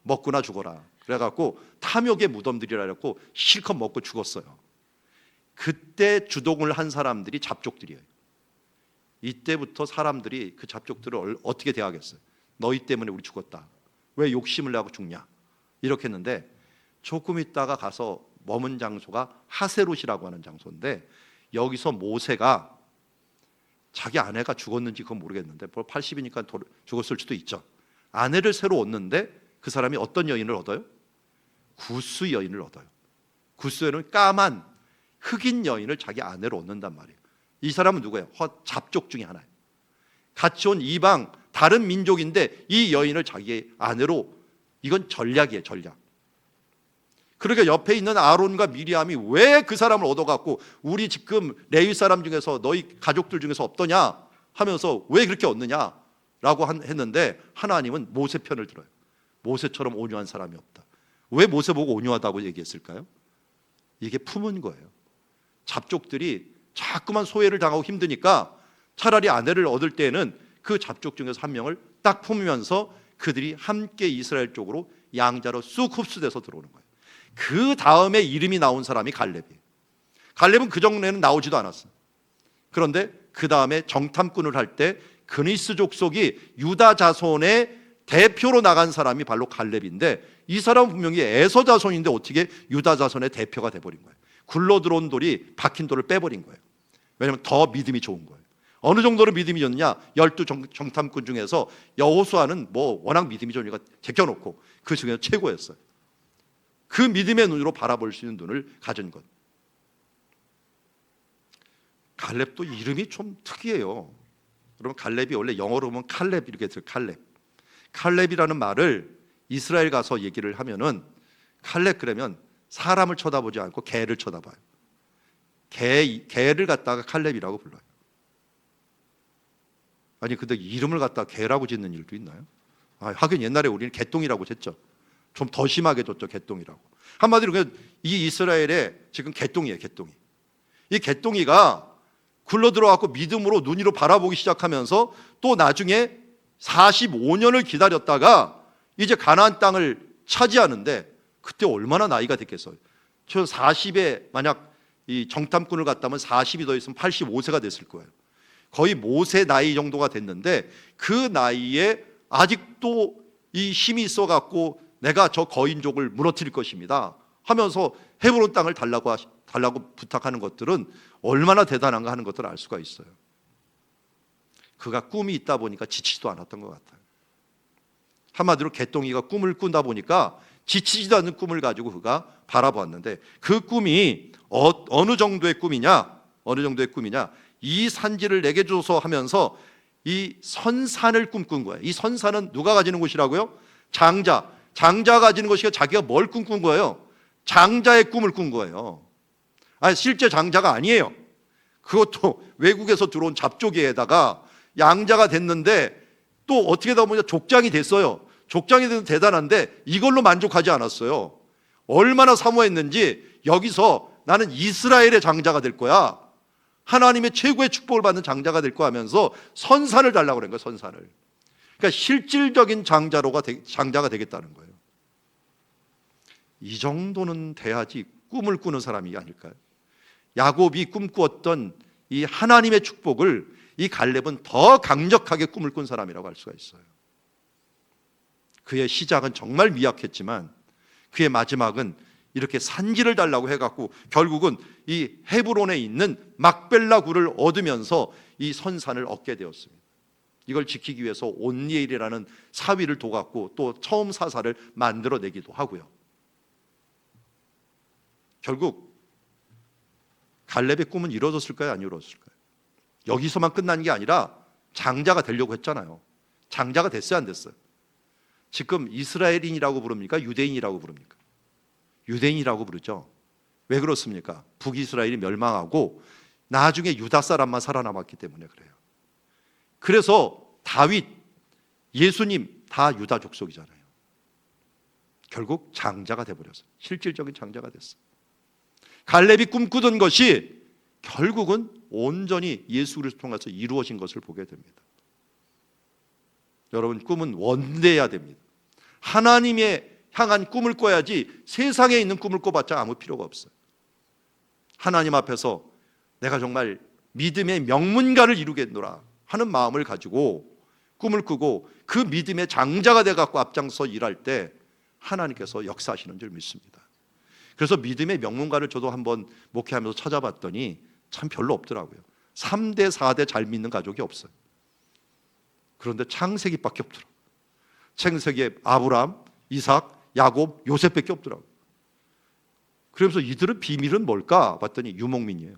S1: 먹구나 죽어라. 그래갖고 탐욕의 무덤들이라 해갖고 실컷 먹고 죽었어요. 그때 주동을 한 사람들이 잡족들이에요. 이때부터 사람들이 그 잡족들을 어떻게 대하겠어요? 너희 때문에 우리 죽었다. 왜 욕심을 내고 죽냐? 이렇게 했는데 조금 있다가 가서 머문 장소가 하세롯이라고 하는 장소인데, 여기서 모세가 자기 아내가 죽었는지 그건 모르겠는데 80이니까 죽었을 수도 있죠. 아내를 새로 얻는데 그 사람이 어떤 여인을 얻어요? 구스 여인을 얻어요. 구스 여인은 까만 흑인 여인을 자기 아내로 얻는단 말이에요. 이 사람은 누구예요? 잡족 중에 하나예요. 같이 온 이방 다른 민족인데 이 여인을 자기의 아내로, 이건 전략이에요, 전략. 그러니까 옆에 있는 아론과 미리암이 왜 그 사람을 얻어갖고 우리 지금 레위 사람 중에서 너희 가족들 중에서 없더냐 하면서 왜 그렇게 얻느냐라고 했는데 하나님은 모세 편을 들어요. 모세처럼 온유한 사람이 없다. 왜 모세 보고 온유하다고 얘기했을까요? 이게 품은 거예요. 잡족들이 자꾸만 소외를 당하고 힘드니까 차라리 아내를 얻을 때에는 그 잡족 중에서 한 명을 딱 품으면서 그들이 함께 이스라엘 쪽으로 양자로 쑥 흡수돼서 들어오는 거예요. 그 다음에 이름이 나온 사람이 갈렙이에요. 갈렙은 그 전에는 나오지도 않았어요. 그런데 그 다음에 정탐꾼을 할 때 그니스 족속이 유다 자손의 대표로 나간 사람이 바로 갈렙인데, 이 사람은 분명히 에서 자손인데 어떻게 유다 자손의 대표가 돼버린 거예요. 굴러 들어온 돌이 박힌 돌을 빼버린 거예요. 왜냐하면 더 믿음이 좋은 거예요. 어느 정도로 믿음이 좋느냐? 12 정탐꾼 중에서 여호수아는 뭐 워낙 믿음이 좋으니까 제껴놓고 그 중에서 최고였어요. 그 믿음의 눈으로 바라볼 수 있는 눈을 가진 것. 갈렙도 이름이 좀 특이해요. 여러분, 갈렙이 원래 영어로 보면 칼렙 이렇게 들어요. 칼렙. 칼렙이라는 말을 이스라엘 가서 얘기를 하면은 칼렙 그러면 사람을 쳐다보지 않고 개를 쳐다봐요. 개를 갖다가 칼렙이라고 불러요. 아니 근데 이름을 갖다가 개라고 짓는 일도 있나요? 하긴 옛날에 우리는 개똥이라고 했죠. 좀 더 심하게 줬죠, 개똥이라고. 한마디로 이 이스라엘의 지금 개똥이에요, 개똥이. 이 개똥이가 굴러 들어와서 믿음으로 눈 위로 바라보기 시작하면서 또 나중에 45년을 기다렸다가 이제 가나안 땅을 차지하는데, 그때 얼마나 나이가 됐겠어요? 저 40에 만약 이 정탐꾼을 갔다면 40이 더 있으면 85세가 됐을 거예요. 거의 모세 나이 정도가 됐는데 그 나이에 아직도 이 힘이 있어갖고 내가 저 거인족을 무너뜨릴 것입니다 하면서 헤브론 땅을 달라고 부탁하는 것들은 얼마나 대단한가 하는 것들을 알 수가 있어요. 그가 꿈이 있다 보니까 지치지도 않았던 것 같아요. 한마디로 개똥이가 꿈을 꾼다 보니까 지치지도 않는 꿈을 가지고 그가 바라보았는데, 그 꿈이 어느 정도의 꿈이냐? 어느 정도의 꿈이냐? 이 산지를 내게 줘서 하면서 이 선산을 꿈꾼 거예요. 이 선산은 누가 가지는 곳이라고요? 장자가 가지는 것이가 자기가 뭘 꿈꾼 거예요? 장자의 꿈을 꾼 거예요. 실제 장자가 아니에요. 그것도 외국에서 들어온 잡족에다가 양자가 됐는데 또 어떻게 다 보면 족장이 됐어요. 족장이 돼도 대단한데 이걸로 만족하지 않았어요. 얼마나 사모했는지 여기서 나는 이스라엘의 장자가 될 거야, 하나님의 최고의 축복을 받는 장자가 될 거야 하면서 선산을 달라고 그런 거예요. 선산을. 그러니까 실질적인 장자가 되겠다는 거예요. 이 정도는 돼야지 꿈을 꾸는 사람이 아닐까요? 야곱이 꿈꾸었던 이 하나님의 축복을 이 갈렙은 더 강력하게 꿈을 꾼 사람이라고 할 수가 있어요. 그의 시작은 정말 미약했지만 그의 마지막은 이렇게 산지를 달라고 해갖고 결국은 이 헤브론에 있는 막벨라 굴을 얻으면서 이 선산을 얻게 되었습니다. 이걸 지키기 위해서 온니엘이라는 사위를 둬갖고 또 처음 사사를 만들어내기도 하고요. 결국 갈렙의 꿈은 이루어졌을까요? 안 이루어졌을까요? 여기서만 끝난 게 아니라 장자가 되려고 했잖아요. 장자가 됐어요, 안 됐어요? 지금 이스라엘인이라고 부릅니까? 유대인이라고 부릅니까? 유대인이라고 부르죠. 왜 그렇습니까? 북이스라엘이 멸망하고 나중에 유다 사람만 살아남았기 때문에 그래요. 그래서 다윗, 예수님 다 유다 족속이잖아요. 결국 장자가 돼버렸어요. 실질적인 장자가 됐어요. 갈렙이 꿈꾸던 것이 결국은 온전히 예수 그리스도를 통해서 이루어진 것을 보게 됩니다. 여러분, 꿈은 원대해야 됩니다. 하나님의 향한 꿈을 꿔야지 세상에 있는 꿈을 꿔봤자 아무 필요가 없어요. 하나님 앞에서 내가 정말 믿음의 명문가를 이루겠노라 하는 마음을 가지고 꿈을 꾸고 그 믿음의 장자가 돼갖고 앞장서 일할 때 하나님께서 역사하시는 줄 믿습니다. 그래서 믿음의 명문가를 저도 한번 목회하면서 찾아봤더니 참 별로 없더라고요. 3대 4대 잘 믿는 가족이 없어요. 그런데 창세기밖에 없더라고요. 창세기에 아브라함, 이삭, 야곱, 요셉밖에 없더라고요. 그러면서 이들은 비밀은 뭘까 봤더니 유목민이에요.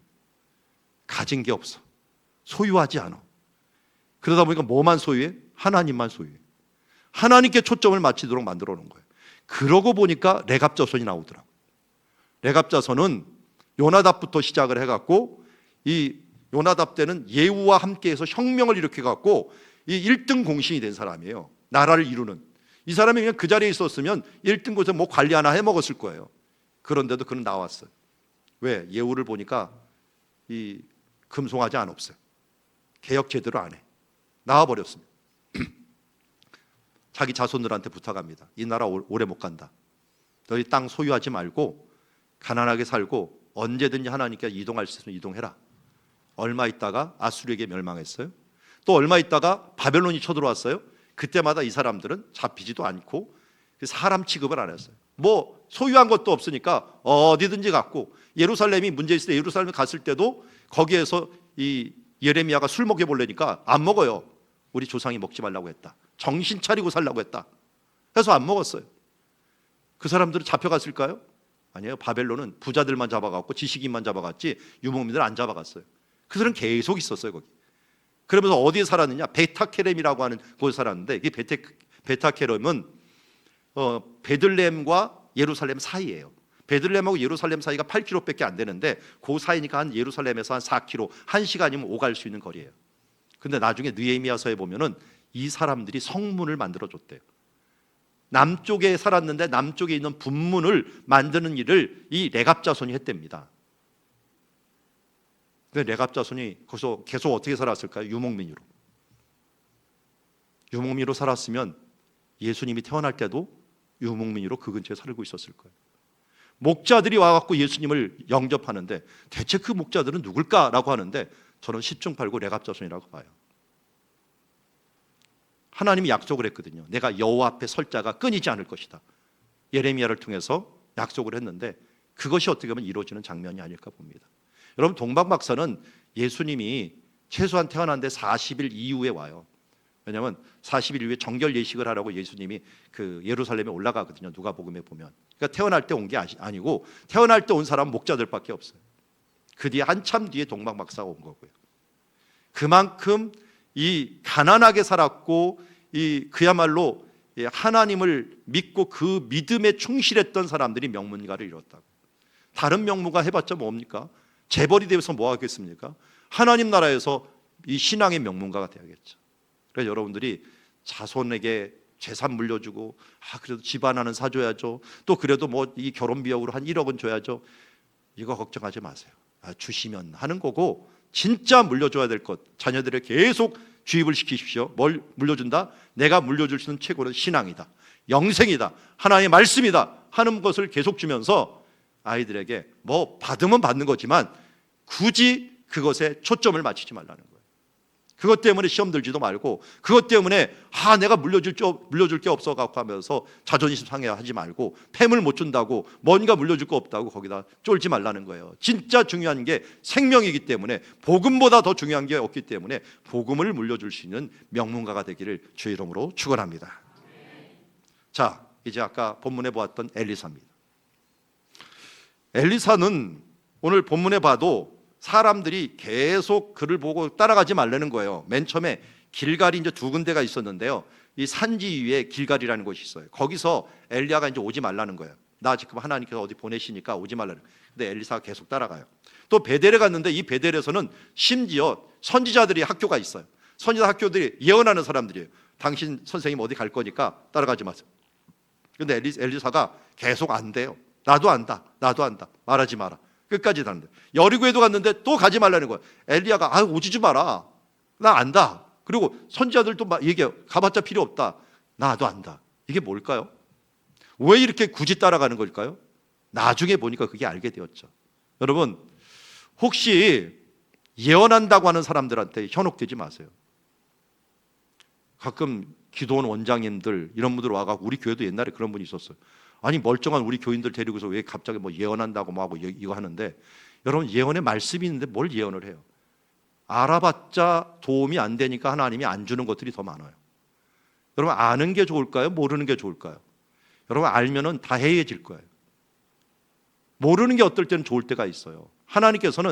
S1: 가진 게 없어. 소유하지 않아. 그러다 보니까 뭐만 소유해? 하나님만 소유해. 하나님께 초점을 맞추도록 만들어 놓은 거예요. 그러고 보니까 레갑자손이 나오더라고요. 레갑자손은 요나답부터 시작을 해갖고 이 요나답 때는 예후와 함께해서 혁명을 일으켜갖고 이 1등 공신이 된 사람이에요. 나라를 이루는. 이 사람이 그냥 그 자리에 있었으면 1등 곳에 뭐 관리 하나 해먹었을 거예요. 그런데도 그는 나왔어요. 왜? 예후를 보니까 이 금송아지 안 없어요. 개혁 제대로 안 해. 나와버렸습니다. 자기 자손들한테 부탁합니다. 이 나라 오래 못 간다. 너희 땅 소유하지 말고 가난하게 살고 언제든지 하나님께 이동할 수 있으면 이동해라. 얼마 있다가 아수르에게 멸망했어요. 또 얼마 있다가 바벨론이 쳐들어왔어요. 그때마다 이 사람들은 잡히지도 않고 사람 취급을 안 했어요. 뭐 소유한 것도 없으니까 어디든지 갔고, 예루살렘이 문제 있을 때 예루살렘에 갔을 때도 거기에서 이 예레미야가 술 먹여보려니까 안 먹어요. 우리 조상이 먹지 말라고 했다. 정신 차리고 살라고 했다. 해서 안 먹었어요. 그 사람들은 잡혀갔을까요? 아니에요. 바벨론은 부자들만 잡아갔고 지식인만 잡아갔지 유목민들 안 잡아갔어요. 그들은 계속 있었어요, 거기. 그러면서 어디에 살았느냐? 베타케렘이라고 하는 곳에 살았는데, 이 베타케렘은 베들레헴과 예루살렘 사이예요. 베들레헴하고 예루살렘 사이가 8km밖에 안 되는데 그 사이니까 한 예루살렘에서 한 4km, 1시간이면 오갈 수 있는 거리예요. 근데 나중에 느헤미야서에 보면은 이 사람들이 성문을 만들어 줬대요. 남쪽에 살았는데 남쪽에 있는 분문을 만드는 일을 이 레갑자손이 했답니다. 근데 레갑자손이 거기서 계속 어떻게 살았을까요? 유목민으로. 유목민으로 살았으면 예수님이 태어날 때도 유목민으로 그 근처에 살고 있었을 거예요. 목자들이 와갖고 예수님을 영접하는데 대체 그 목자들은 누굴까라고 하는데 저는 10중 8구 레갑자손이라고 봐요. 하나님이 약속을 했거든요. 내가 여호와 앞에 설 자가 끊이지 않을 것이다. 예레미야를 통해서 약속을 했는데 그것이 어떻게 보면 이루어지는 장면이 아닐까 봅니다. 여러분, 동방박사는 예수님이 최소한 태어난 데 40일 이후에 와요. 왜냐하면 40일 이후에 정결 예식을 하라고 예수님이 그 예루살렘에 올라가거든요. 누가복음에 보면. 그러니까 태어날 때 온 게 아니고 태어날 때 온 사람은 목자들밖에 없어요. 그 뒤에 한참 뒤에 동방박사가 온 거고요. 그만큼 이 가난하게 살았고 이 그야말로 하나님을 믿고 그 믿음에 충실했던 사람들이 명문가를 이뤘다고. 다른 명문가 해봤자 뭡니까? 재벌이 되어서 뭐 하겠습니까? 하나님 나라에서 이 신앙의 명문가가 돼야겠죠. 그래서 여러분들이 자손에게 재산 물려주고 그래도 집 하나는 사줘야죠. 또 그래도 뭐 이 결혼 비용으로 한 1억은 줘야죠. 이거 걱정하지 마세요. 주시면 하는 거고, 진짜 물려줘야 될 것, 자녀들을 계속 주입을 시키십시오. 뭘 물려준다? 내가 물려줄 수 있는 최고는 신앙이다, 영생이다, 하나님의 말씀이다 하는 것을 계속 주면서 아이들에게 뭐 받으면 받는 거지만 굳이 그것에 초점을 맞추지 말라는 거예요. 그것 때문에 시험 들지도 말고, 그것 때문에 내가 물려줄 게 없어 갖고 하면서 자존심 상해하지 말고, 폐물 못 준다고 뭔가 물려줄 거 없다고 거기다 쫄지 말라는 거예요. 진짜 중요한 게 생명이기 때문에, 복음보다 더 중요한 게 없기 때문에 복음을 물려줄 수 있는 명문가가 되기를 주의 이름으로 축원합니다. 자, 이제 아까 본문에 보았던 엘리사입니다. 엘리사는 오늘 본문에 봐도 사람들이 계속 그를 보고 따라가지 말라는 거예요. 맨 처음에 길갈이 이제 두 군데가 있었는데요. 이 산지 위에 길갈이라는 곳이 있어요. 거기서 엘리야가 이제 오지 말라는 거예요. 나 지금 하나님께서 어디 보내시니까 오지 말라는 거예요. 근데 엘리사가 계속 따라가요. 또 베델에 갔는데 이 베델에서는 심지어 선지자들이 학교가 있어요. 선지자 학교들이 예언하는 사람들이에요. 당신 선생님 어디 갈 거니까 따라가지 마세요. 근데 엘리사가 계속 안 돼요. 나도 안다. 나도 안다. 말하지 마라. 끝까지 다는데 여리고에도 갔는데 또 가지 말라는 거예요. 엘리야가 오지 좀 마라. 나 안다. 그리고 선지자들도 막 얘기해요. 가봤자 필요 없다. 나도 안다. 이게 뭘까요? 왜 이렇게 굳이 따라가는 걸까요? 나중에 보니까 그게 알게 되었죠. 여러분, 혹시 예언한다고 하는 사람들한테 현혹되지 마세요. 가끔 기도원 원장님들 이런 분들 와가지고 우리 교회도 옛날에 그런 분이 있었어요. 아니 멀쩡한 우리 교인들 데리고서 왜 갑자기 뭐 예언한다고 뭐 하고 이거 하는데, 여러분 예언의 말씀이 있는데 뭘 예언을 해요? 알아봤자 도움이 안 되니까 하나님이 안 주는 것들이 더 많아요. 여러분 아는 게 좋을까요? 모르는 게 좋을까요? 여러분 알면은 다 해이해질 거예요. 모르는 게 어떨 때는 좋을 때가 있어요. 하나님께서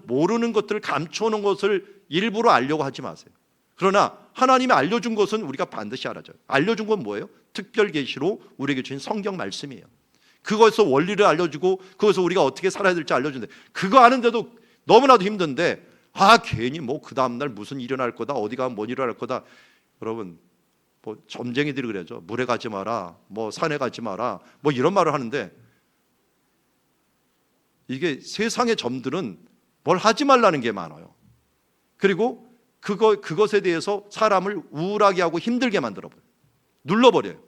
S1: 모르는 것들을 감춰놓은 것을 일부러 알려고 하지 마세요. 그러나 하나님이 알려준 것은 우리가 반드시 알아줘요. 알려준 건 뭐예요? 특별 계시로 우리에게 주신 성경 말씀이에요. 그것에서 원리를 알려주고 그것에서 우리가 어떻게 살아야 될지 알려주는데, 그거 아는데도 너무나도 힘든데 괜히 뭐 그 다음날 무슨 일어날 거다, 어디 가면 뭔 일어날 거다. 여러분 뭐 점쟁이들이 그러죠. 물에 가지 마라, 뭐 산에 가지 마라, 뭐 이런 말을 하는데, 이게 세상의 점들은 뭘 하지 말라는 게 많아요. 그리고 그것에 대해서 사람을 우울하게 하고 힘들게 만들어버려요. 눌러버려요.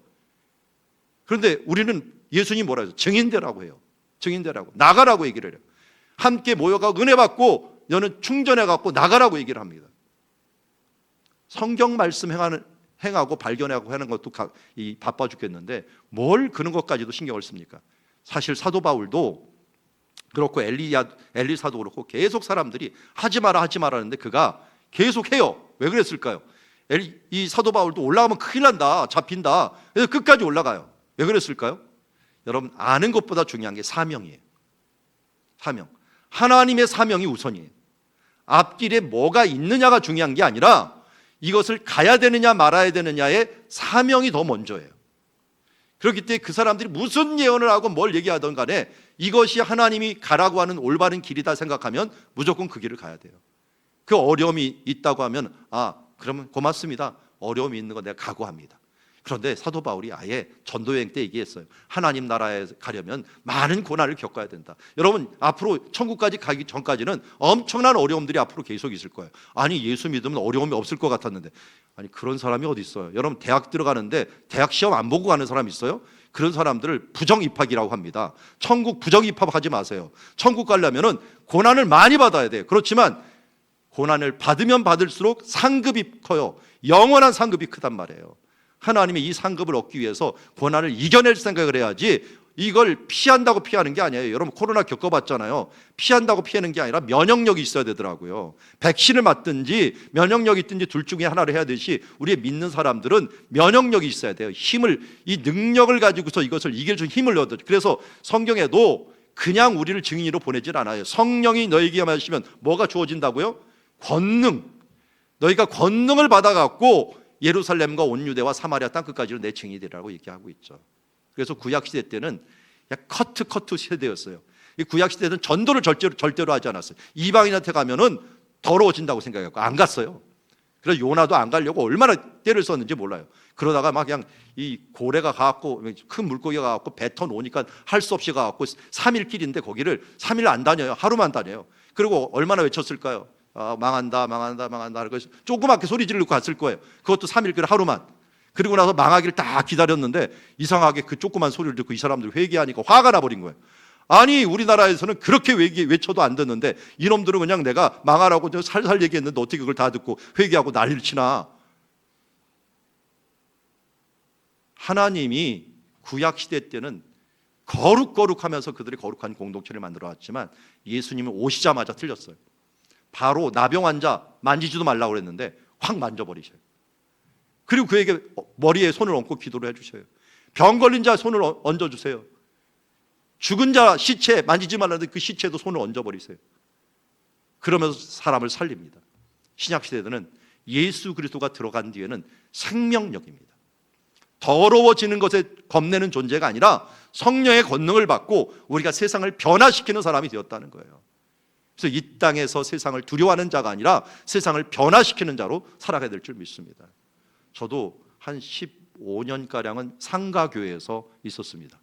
S1: 그런데 우리는 예수님 뭐라 해요? 증인되라고 해요. 증인되라고, 나가라고 얘기를 해요. 함께 모여가 은혜 받고 너는 충전해갖고 나가라고 얘기를 합니다. 성경 말씀 행하고 발견하고 하는 것도 바빠 죽겠는데 뭘 그런 것까지도 신경을 씁니까? 사실 사도 바울도 그렇고 엘리사도 그렇고 계속 사람들이 하지 마라 하는데 그가 계속 해요. 왜 그랬을까요? 이 사도 바울도 올라가면 큰일 난다, 잡힌다. 그래서 끝까지 올라가요. 왜 그랬을까요? 여러분 아는 것보다 중요한 게 사명이에요. 사명. 하나님의 사명이 우선이에요. 앞길에 뭐가 있느냐가 중요한 게 아니라 이것을 가야 되느냐 말아야 되느냐의 사명이 더 먼저예요. 그렇기 때문에 그 사람들이 무슨 예언을 하고 뭘 얘기하던 간에 이것이 하나님이 가라고 하는 올바른 길이다 생각하면 무조건 그 길을 가야 돼요. 그 어려움이 있다고 하면 그러면 고맙습니다. 어려움이 있는 거 내가 각오합니다. 그런데 사도 바울이 아예 전도여행 때 얘기했어요. 하나님 나라에 가려면 많은 고난을 겪어야 된다. 여러분 앞으로 천국까지 가기 전까지는 엄청난 어려움들이 앞으로 계속 있을 거예요. 아니 예수 믿으면 어려움이 없을 것 같았는데, 아니 그런 사람이 어디 있어요? 여러분 대학 들어가는데 대학 시험 안 보고 가는 사람 있어요? 그런 사람들을 부정입학이라고 합니다. 천국 부정입학하지 마세요. 천국 가려면은 고난을 많이 받아야 돼요. 그렇지만 고난을 받으면 받을수록 상급이 커요. 영원한 상급이 크단 말이에요. 하나님의 이 상급을 얻기 위해서 고난을 이겨낼 생각을 해야지, 이걸 피한다고 피하는 게 아니에요. 여러분 코로나 겪어봤잖아요. 피한다고 피하는 게 아니라 면역력이 있어야 되더라고요. 백신을 맞든지 면역력이 있든지 둘 중에 하나를 해야 되듯이 우리의 믿는 사람들은 면역력이 있어야 돼요. 이 능력을 가지고서 이것을 이길 수 있는 힘을 얻어요. 그래서 성경에도 그냥 우리를 증인으로 보내질 않아요. 성령이 너에게 하시면 뭐가 주어진다고요? 권능. 너희가 권능을 받아갖고 예루살렘과 온 유대와 사마리아 땅 끝까지로 내 증인이 되라고 얘기하고 있죠. 그래서 구약시대 때는 커트 세대였어요. 이 구약시대는 전도를 절대로 하지 않았어요. 이방인한테 가면은 더러워진다고 생각했고 안 갔어요. 그래서 요나도 안 가려고 얼마나 때를 썼는지 몰라요. 그러다가 막 그냥 이 고래가 가갖고 큰 물고기가 가갖고 뱉어 놓으니까 할 수 없이 가갖고 3일 길인데 거기를 3일 안 다녀요. 하루만 다녀요. 그리고 얼마나 외쳤을까요? 망한다. 그래서 조그맣게 소리 지르고 갔을 거예요. 그것도 3일 길 하루만. 그리고 나서 망하기를 딱 기다렸는데 이상하게 그 조그만 소리를 듣고 이 사람들이 회개하니까 화가 나버린 거예요. 아니 우리나라에서는 그렇게 외쳐도 안 듣는데 이놈들은 그냥 내가 망하라고 살살 얘기했는데 어떻게 그걸 다 듣고 회개하고 난리를 치나. 하나님이 구약시대 때는 거룩하면서 그들이 거룩한 공동체를 만들어왔지만 예수님은 오시자마자 틀렸어요. 바로 나병 환자 만지지도 말라고 그랬는데 확 만져버리셔요. 그리고 그에게 머리에 손을 얹고 기도를 해주셔요. 병 걸린 자 손을 얹어주세요. 죽은 자 시체 만지지 말라는데 그 시체도 손을 얹어버리세요. 그러면서 사람을 살립니다. 신약 시대에는 예수 그리스도가 들어간 뒤에는 생명력입니다. 더러워지는 것에 겁내는 존재가 아니라 성령의 권능을 받고 우리가 세상을 변화시키는 사람이 되었다는 거예요. 그래서 이 땅에서 세상을 두려워하는 자가 아니라 세상을 변화시키는 자로 살아가야 될 줄 믿습니다. 저도 한 15년가량은 상가교회에서 있었습니다.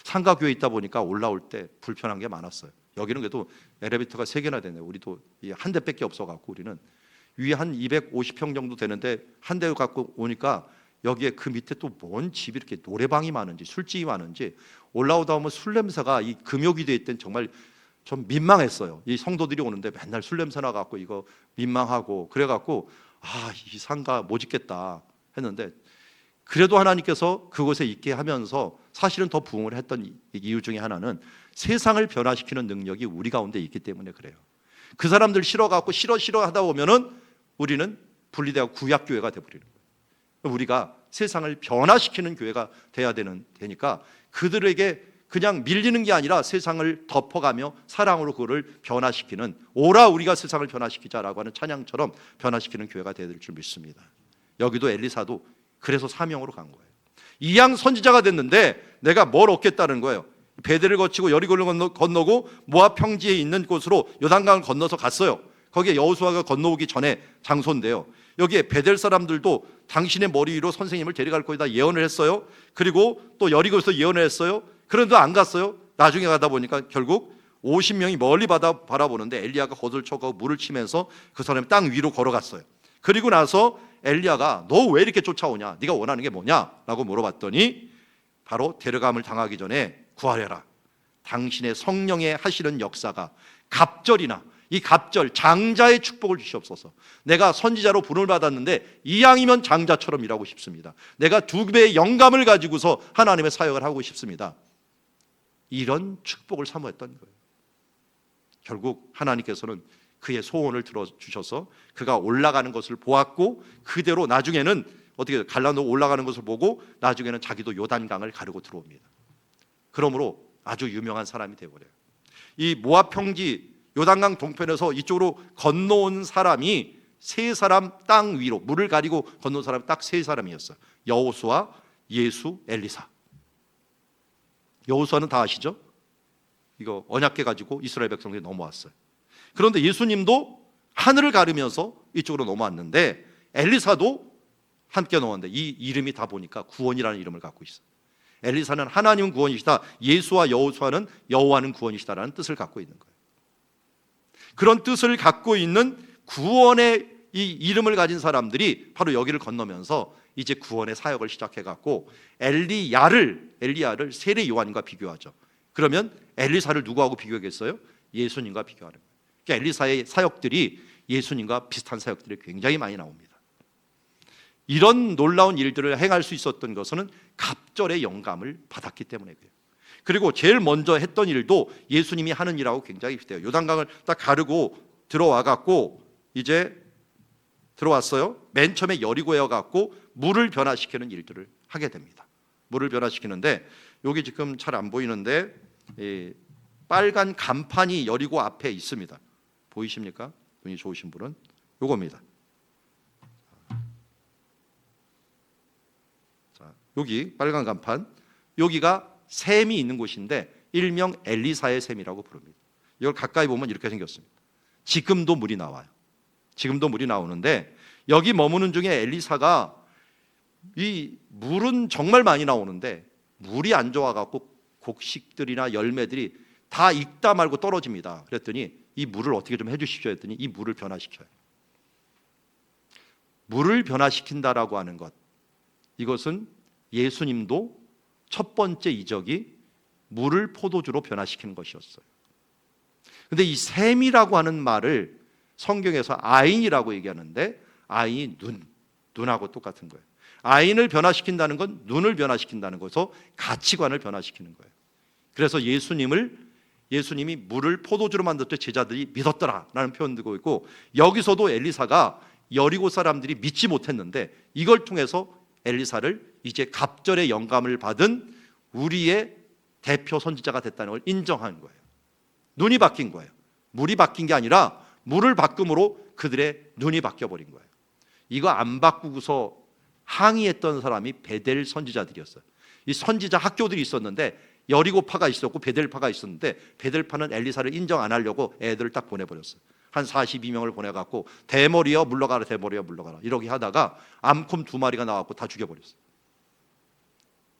S1: 상가교회에 있다 보니까 올라올 때 불편한 게 많았어요. 여기는 그래도 엘리베이터가 3개나 되네요. 우리도 한 대밖에 없어갖고 우리는 위에 한 250평 정도 되는데 한 대 갖고 오니까 여기에 그 밑에 또 뭔 집이 이렇게 노래방이 많은지 술집이 많은지 올라오다 보면 술 냄새가 이 금요기도에 있던 정말 좀 민망했어요. 이 성도들이 오는데 맨날 술 냄새 나갖고 이거 민망하고 그래갖고 이 상가 못 짓겠다 했는데 그래도 하나님께서 그곳에 있게 하면서 사실은 더 부흥을 했던 이유 중에 하나는 세상을 변화시키는 능력이 우리 가운데 있기 때문에 그래요. 그 사람들 싫어갖고 싫어 하다 보면은 우리는 분리되고 구약교회가 돼버리는 거예요. 우리가 세상을 변화시키는 교회가 돼야 되니까 그들에게 그냥 밀리는 게 아니라 세상을 덮어가며 사랑으로 그거를 변화시키는 오라 우리가 세상을 변화시키자라고 하는 찬양처럼 변화시키는 교회가 돼야 될 줄 믿습니다. 여기도 엘리사도 그래서 사명으로 간 거예요. 이양 선지자가 됐는데 내가 뭘 얻겠다는 거예요. 베델을 거치고 여리고를 건너고 모압 평지에 있는 곳으로 요단강을 건너서 갔어요. 거기에 여호수아가 건너오기 전에 장소인데요. 여기에 베델 사람들도 당신의 머리 위로 선생님을 데려갈 거이다 예언을 했어요. 그리고 또 여리고에서 예언을 했어요. 그런데 안 갔어요. 나중에 가다 보니까 결국 50명이 멀리 바라보는데 엘리야가 겉을 쳐가고 물을 치면서 그 사람이 땅 위로 걸어갔어요. 그리고 나서 엘리야가 너 왜 이렇게 쫓아오냐? 네가 원하는 게 뭐냐? 라고 물어봤더니 바로 데려감을 당하기 전에 구하려라. 당신의 성령의 하시는 역사가 갑절이나 이 갑절 장자의 축복을 주시옵소서. 내가 선지자로 부름을 받았는데 이왕이면 장자처럼 일하고 싶습니다. 내가 2배의 영감을 가지고서 하나님의 사역을 하고 싶습니다. 이런 축복을 사모했던 거예요. 결국 하나님께서는 그의 소원을 들어주셔서 그가 올라가는 것을 보았고 그대로 나중에는 어떻게 갈라노 올라가는 것을 보고 나중에는 자기도 요단강을 가르고 들어옵니다. 그러므로 아주 유명한 사람이 되어버려요. 이 모압 평지 요단강 동편에서 이쪽으로 건너온 사람이 3사람 땅 위로 물을 가리고 건너온 사람이 딱 3사람이었어요. 여호수아, 예수, 엘리사. 여호수아는 다 아시죠? 이거 언약궤 가지고 이스라엘 백성들이 넘어왔어요. 그런데 예수님도 하늘을 가르면서 이쪽으로 넘어왔는데 엘리사도 함께 넘어왔는데 이 이름이 다 보니까 구원이라는 이름을 갖고 있어요. 엘리사는 하나님은 구원이시다. 예수와 여호수아는 여호와는 구원이시다라는 뜻을 갖고 있는 거예요. 그런 뜻을 갖고 있는 구원의 이 이름을 가진 사람들이 바로 여기를 건너면서 이제 구원의 사역을 시작해갖고 엘리야를 세례 요한과 비교하죠. 그러면 엘리사를 누구하고 비교하겠어요? 예수님과 비교하는 거예요. 그러니까 엘리사의 사역들이 예수님과 비슷한 사역들이 굉장히 많이 나옵니다. 이런 놀라운 일들을 행할 수 있었던 것은 갑절의 영감을 받았기 때문에 그래요. 그리고 제일 먼저 했던 일도 예수님이 하는 일하고 굉장히 비슷해요. 요단강을 딱 가르고 들어와갖고 이제 들어왔어요. 맨 처음에 여리고에 와갖고 물을 변화시키는 일들을 하게 됩니다. 물을 변화시키는데 여기 지금 잘 안 보이는데 빨간 간판이 여리고 앞에 있습니다. 보이십니까? 눈이 좋으신 분은 요겁니다. 자, 여기 빨간 간판, 여기가 샘이 있는 곳인데 일명 엘리사의 샘이라고 부릅니다. 이걸 가까이 보면 이렇게 생겼습니다. 지금도 물이 나와요. 지금도 물이 나오는데 여기 머무는 중에 엘리사가 이 물은 정말 많이 나오는데 물이 안 좋아갖고 곡식들이나 열매들이 다 익다 말고 떨어집니다. 그랬더니 이 물을 어떻게 좀 해주십시오 했더니 이 물을 변화시켜요. 물을 변화시킨다라고 하는 것, 이것은 예수님도 첫 번째 이적이 물을 포도주로 변화시키는 것이었어요. 근데 이 샘이라고 하는 말을 성경에서 아인이라고 얘기하는데 아인이 눈하고 똑같은 거예요. 아인을 변화시킨다는 건 눈을 변화시킨다는 거서 가치관을 변화시키는 거예요. 그래서 예수님이 물을 포도주로 만들 때 제자들이 믿었더라라는 표현을 두고 있고, 여기서도 엘리사가 여리고 사람들이 믿지 못했는데 이걸 통해서 엘리사를 이제 갑절의 영감을 받은 우리의 대표 선지자가 됐다는 걸 인정한 거예요. 눈이 바뀐 거예요. 물이 바뀐 게 아니라 물을 바꿈으로 그들의 눈이 바뀌어버린 거예요. 이거 안 바꾸고서 항의했던 사람이 베델 선지자들이었어요. 이 선지자 학교들이 있었는데 여리고파가 있었고 베델파가 있었는데 베델파는 엘리사를 인정 안 하려고 애들을 딱 보내버렸어요. 한 42명을 보내갖고 대머리여 물러가라, 대머리여 물러가라 이렇게 하다가 암콤 2마리가 나왔고 다 죽여버렸어요.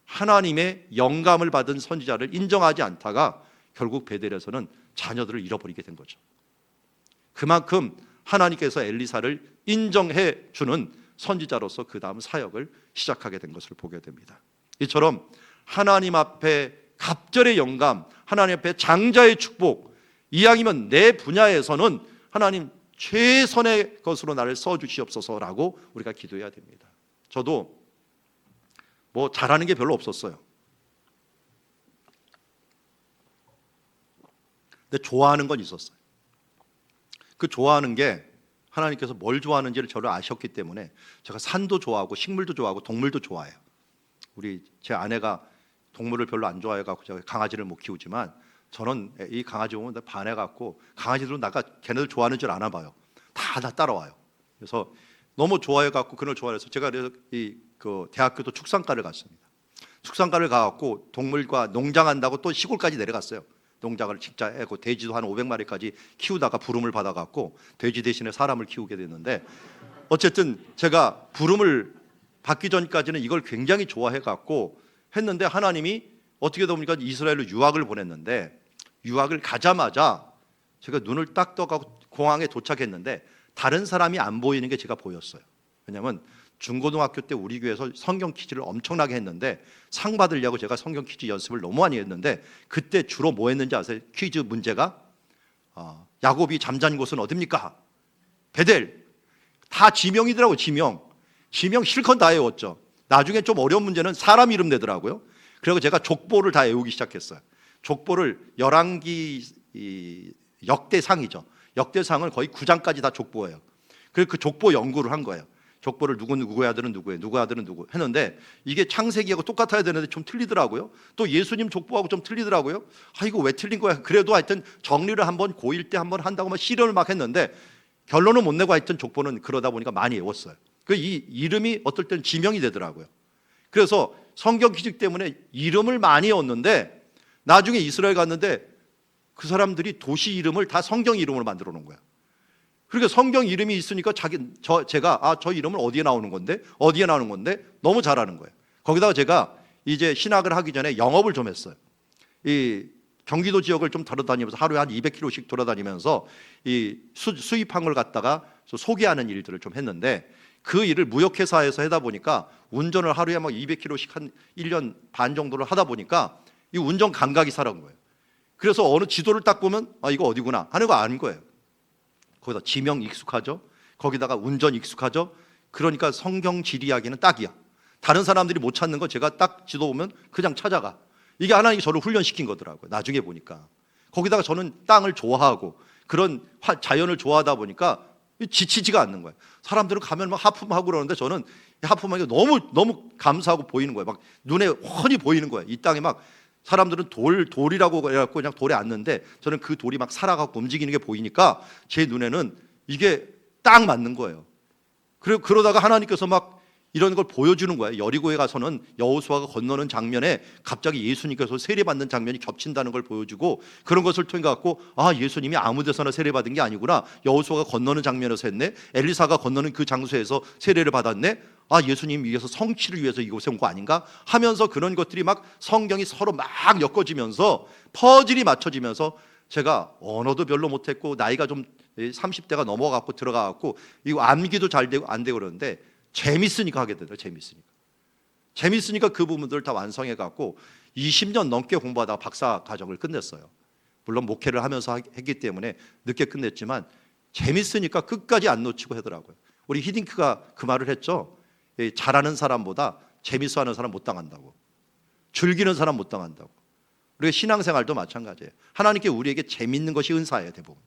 S1: 하나님의 영감을 받은 선지자를 인정하지 않다가 결국 베델에서는 자녀들을 잃어버리게 된 거죠. 그만큼 하나님께서 엘리사를 인정해 주는 선지자로서 그 다음 사역을 시작하게 된 것을 보게 됩니다. 이처럼 하나님 앞에 갑절의 영감, 하나님 앞에 장자의 축복, 이왕이면 내 분야에서는 하나님 최선의 것으로 나를 써주시옵소서라고 우리가 기도해야 됩니다. 저도 뭐 잘하는 게 별로 없었어요. 근데 좋아하는 건 있었어요. 그 좋아하는 게 하나님께서 뭘 좋아하는지를 저를 아셨기 때문에 제가 산도 좋아하고 식물도 좋아하고 동물도 좋아해요. 우리 제 아내가 동물을 별로 안 좋아해갖고 제가 강아지를 못 키우지만 저는 이 강아지 보면 반해갖고 강아지들은 나가 걔네들 좋아하는 줄 아나 봐요. 다 따라와요. 그래서 너무 좋아해갖고 그걸 좋아해서 제가 그래서 그 대학교도 축산과를 갔습니다. 축산과를 가갖고 동물과 농장한다고 또 시골까지 내려갔어요. 농장을 직접 하고 돼지도 한 500마리까지 키우다가 부름을 받아갖고 돼지 대신에 사람을 키우게 됐는데 어쨌든 제가 부름을 받기 전까지는 이걸 굉장히 좋아해갖고 했는데 하나님이 어떻게 보니까 이스라엘로 유학을 보냈는데 유학을 가자마자 제가 눈을 딱 떠가고 공항에 도착했는데 다른 사람이 안 보이는 게 제가 보였어요. 왜냐하면 중고등학교 때 우리 교회에서 성경 퀴즈를 엄청나게 했는데 상 받으려고 제가 성경 퀴즈 연습을 너무 많이 했는데 그때 주로 뭐 했는지 아세요? 퀴즈 문제가 야곱이 잠잔 곳은 어딥니까? 베델. 다 지명이더라고요. 지명 실컷 다 외웠죠. 나중에 좀 어려운 문제는 사람 이름 내더라고요. 그리고 제가 족보를 다 외우기 시작했어요. 족보를 열왕기 역대상이죠. 역대상을 거의 9장까지 다 족보예요. 그래서 그 족보 연구를 한 거예요. 족보를 누구의 아들은 누구예요, 누구 아들은 누구 했는데 이게 창세기하고 똑같아야 되는데 좀 틀리더라고요. 또 예수님 족보하고 좀 틀리더라고요. 이거 왜 틀린 거야? 그래도 하여튼 정리를 한번 고1 때 한번 한다고 막 실험을 막 했는데 결론은 못 내고 하여튼 족보는 그러다 보니까 많이 외웠어요. 이 이름이 어떨 때는 지명이 되더라고요. 그래서 성경 퀴즈 때문에 이름을 많이 외웠는데 나중에 이스라엘 갔는데 그 사람들이 도시 이름을 다 성경 이름으로 만들어 놓은 거야. 그러니까 성경 이름이 있으니까 제가 저 이름은 어디에 나오는 건데 너무 잘하는 거예요. 거기다가 제가 이제 신학을 하기 전에 영업을 좀 했어요. 이 경기도 지역을 좀 돌아다니면서 하루에 한 200km씩 돌아다니면서 이 수입한 걸 갖다가 소개하는 일들을 좀 했는데 그 일을 무역회사에서 하다 보니까 운전을 하루에 막 200km씩 한 1년 반 정도를 하다 보니까 이 운전 감각이 살아온 거예요. 그래서 어느 지도를 딱 보면 이거 어디구나 하는 거 아는 거예요. 거기다 지명 익숙하죠. 거기다가 운전 익숙하죠. 그러니까 성경 지리하기는 딱이야. 다른 사람들이 못 찾는 거 제가 딱 지도 보면 그냥 찾아가. 이게 하나님이 저를 훈련시킨 거더라고요. 나중에 보니까. 거기다가 저는 땅을 좋아하고 그런 자연을 좋아하다 보니까 지치지가 않는 거예요. 사람들은 가면 막 하품하고 그러는데 저는 하품하기 너무 감사하고 보이는 거예요. 막 눈에 훤히 보이는 거예요. 이 땅에 막 사람들은 돌이라고 해갖고 그냥 돌에 앉는데 저는 그 돌이 막 살아가고 움직이는 게 보이니까 제 눈에는 이게 딱 맞는 거예요. 그러다가 하나님께서 막 이런 걸 보여주는 거예요. 여리고에 가서는 여호수아가 건너는 장면에 갑자기 예수님께서 세례받는 장면이 겹친다는 걸 보여주고 그런 것을 통해 갖고 예수님이 아무 데서나 세례받은 게 아니구나. 여호수아가 건너는 장면에서 했네. 엘리사가 건너는 그 장소에서 세례를 받았네. 예수님 위해서 성취를 위해서 이곳에 온 거 아닌가 하면서 그런 것들이 막 성경이 서로 막 엮어지면서 퍼즐이 맞춰지면서 제가 언어도 별로 못했고 나이가 좀 30대가 넘어갔고 들어가갖고 이거 암기도 잘 되고 안 되고 그러는데 재밌으니까 하게 되더라고요. 재밌으니까 그 부분들을 다 완성해갖고 20년 넘게 공부하다가 박사 과정을 끝냈어요. 물론 목회를 하면서 했기 때문에 늦게 끝냈지만 재밌으니까 끝까지 안 놓치고 하더라고요. 우리 히딩크가 그 말을 했죠. 잘하는 사람보다 재밌어하는 사람 못 당한다고. 즐기는 사람 못 당한다고. 우리가 신앙생활도 마찬가지예요. 하나님께 우리에게 재밌는 것이 은사예요. 대부분.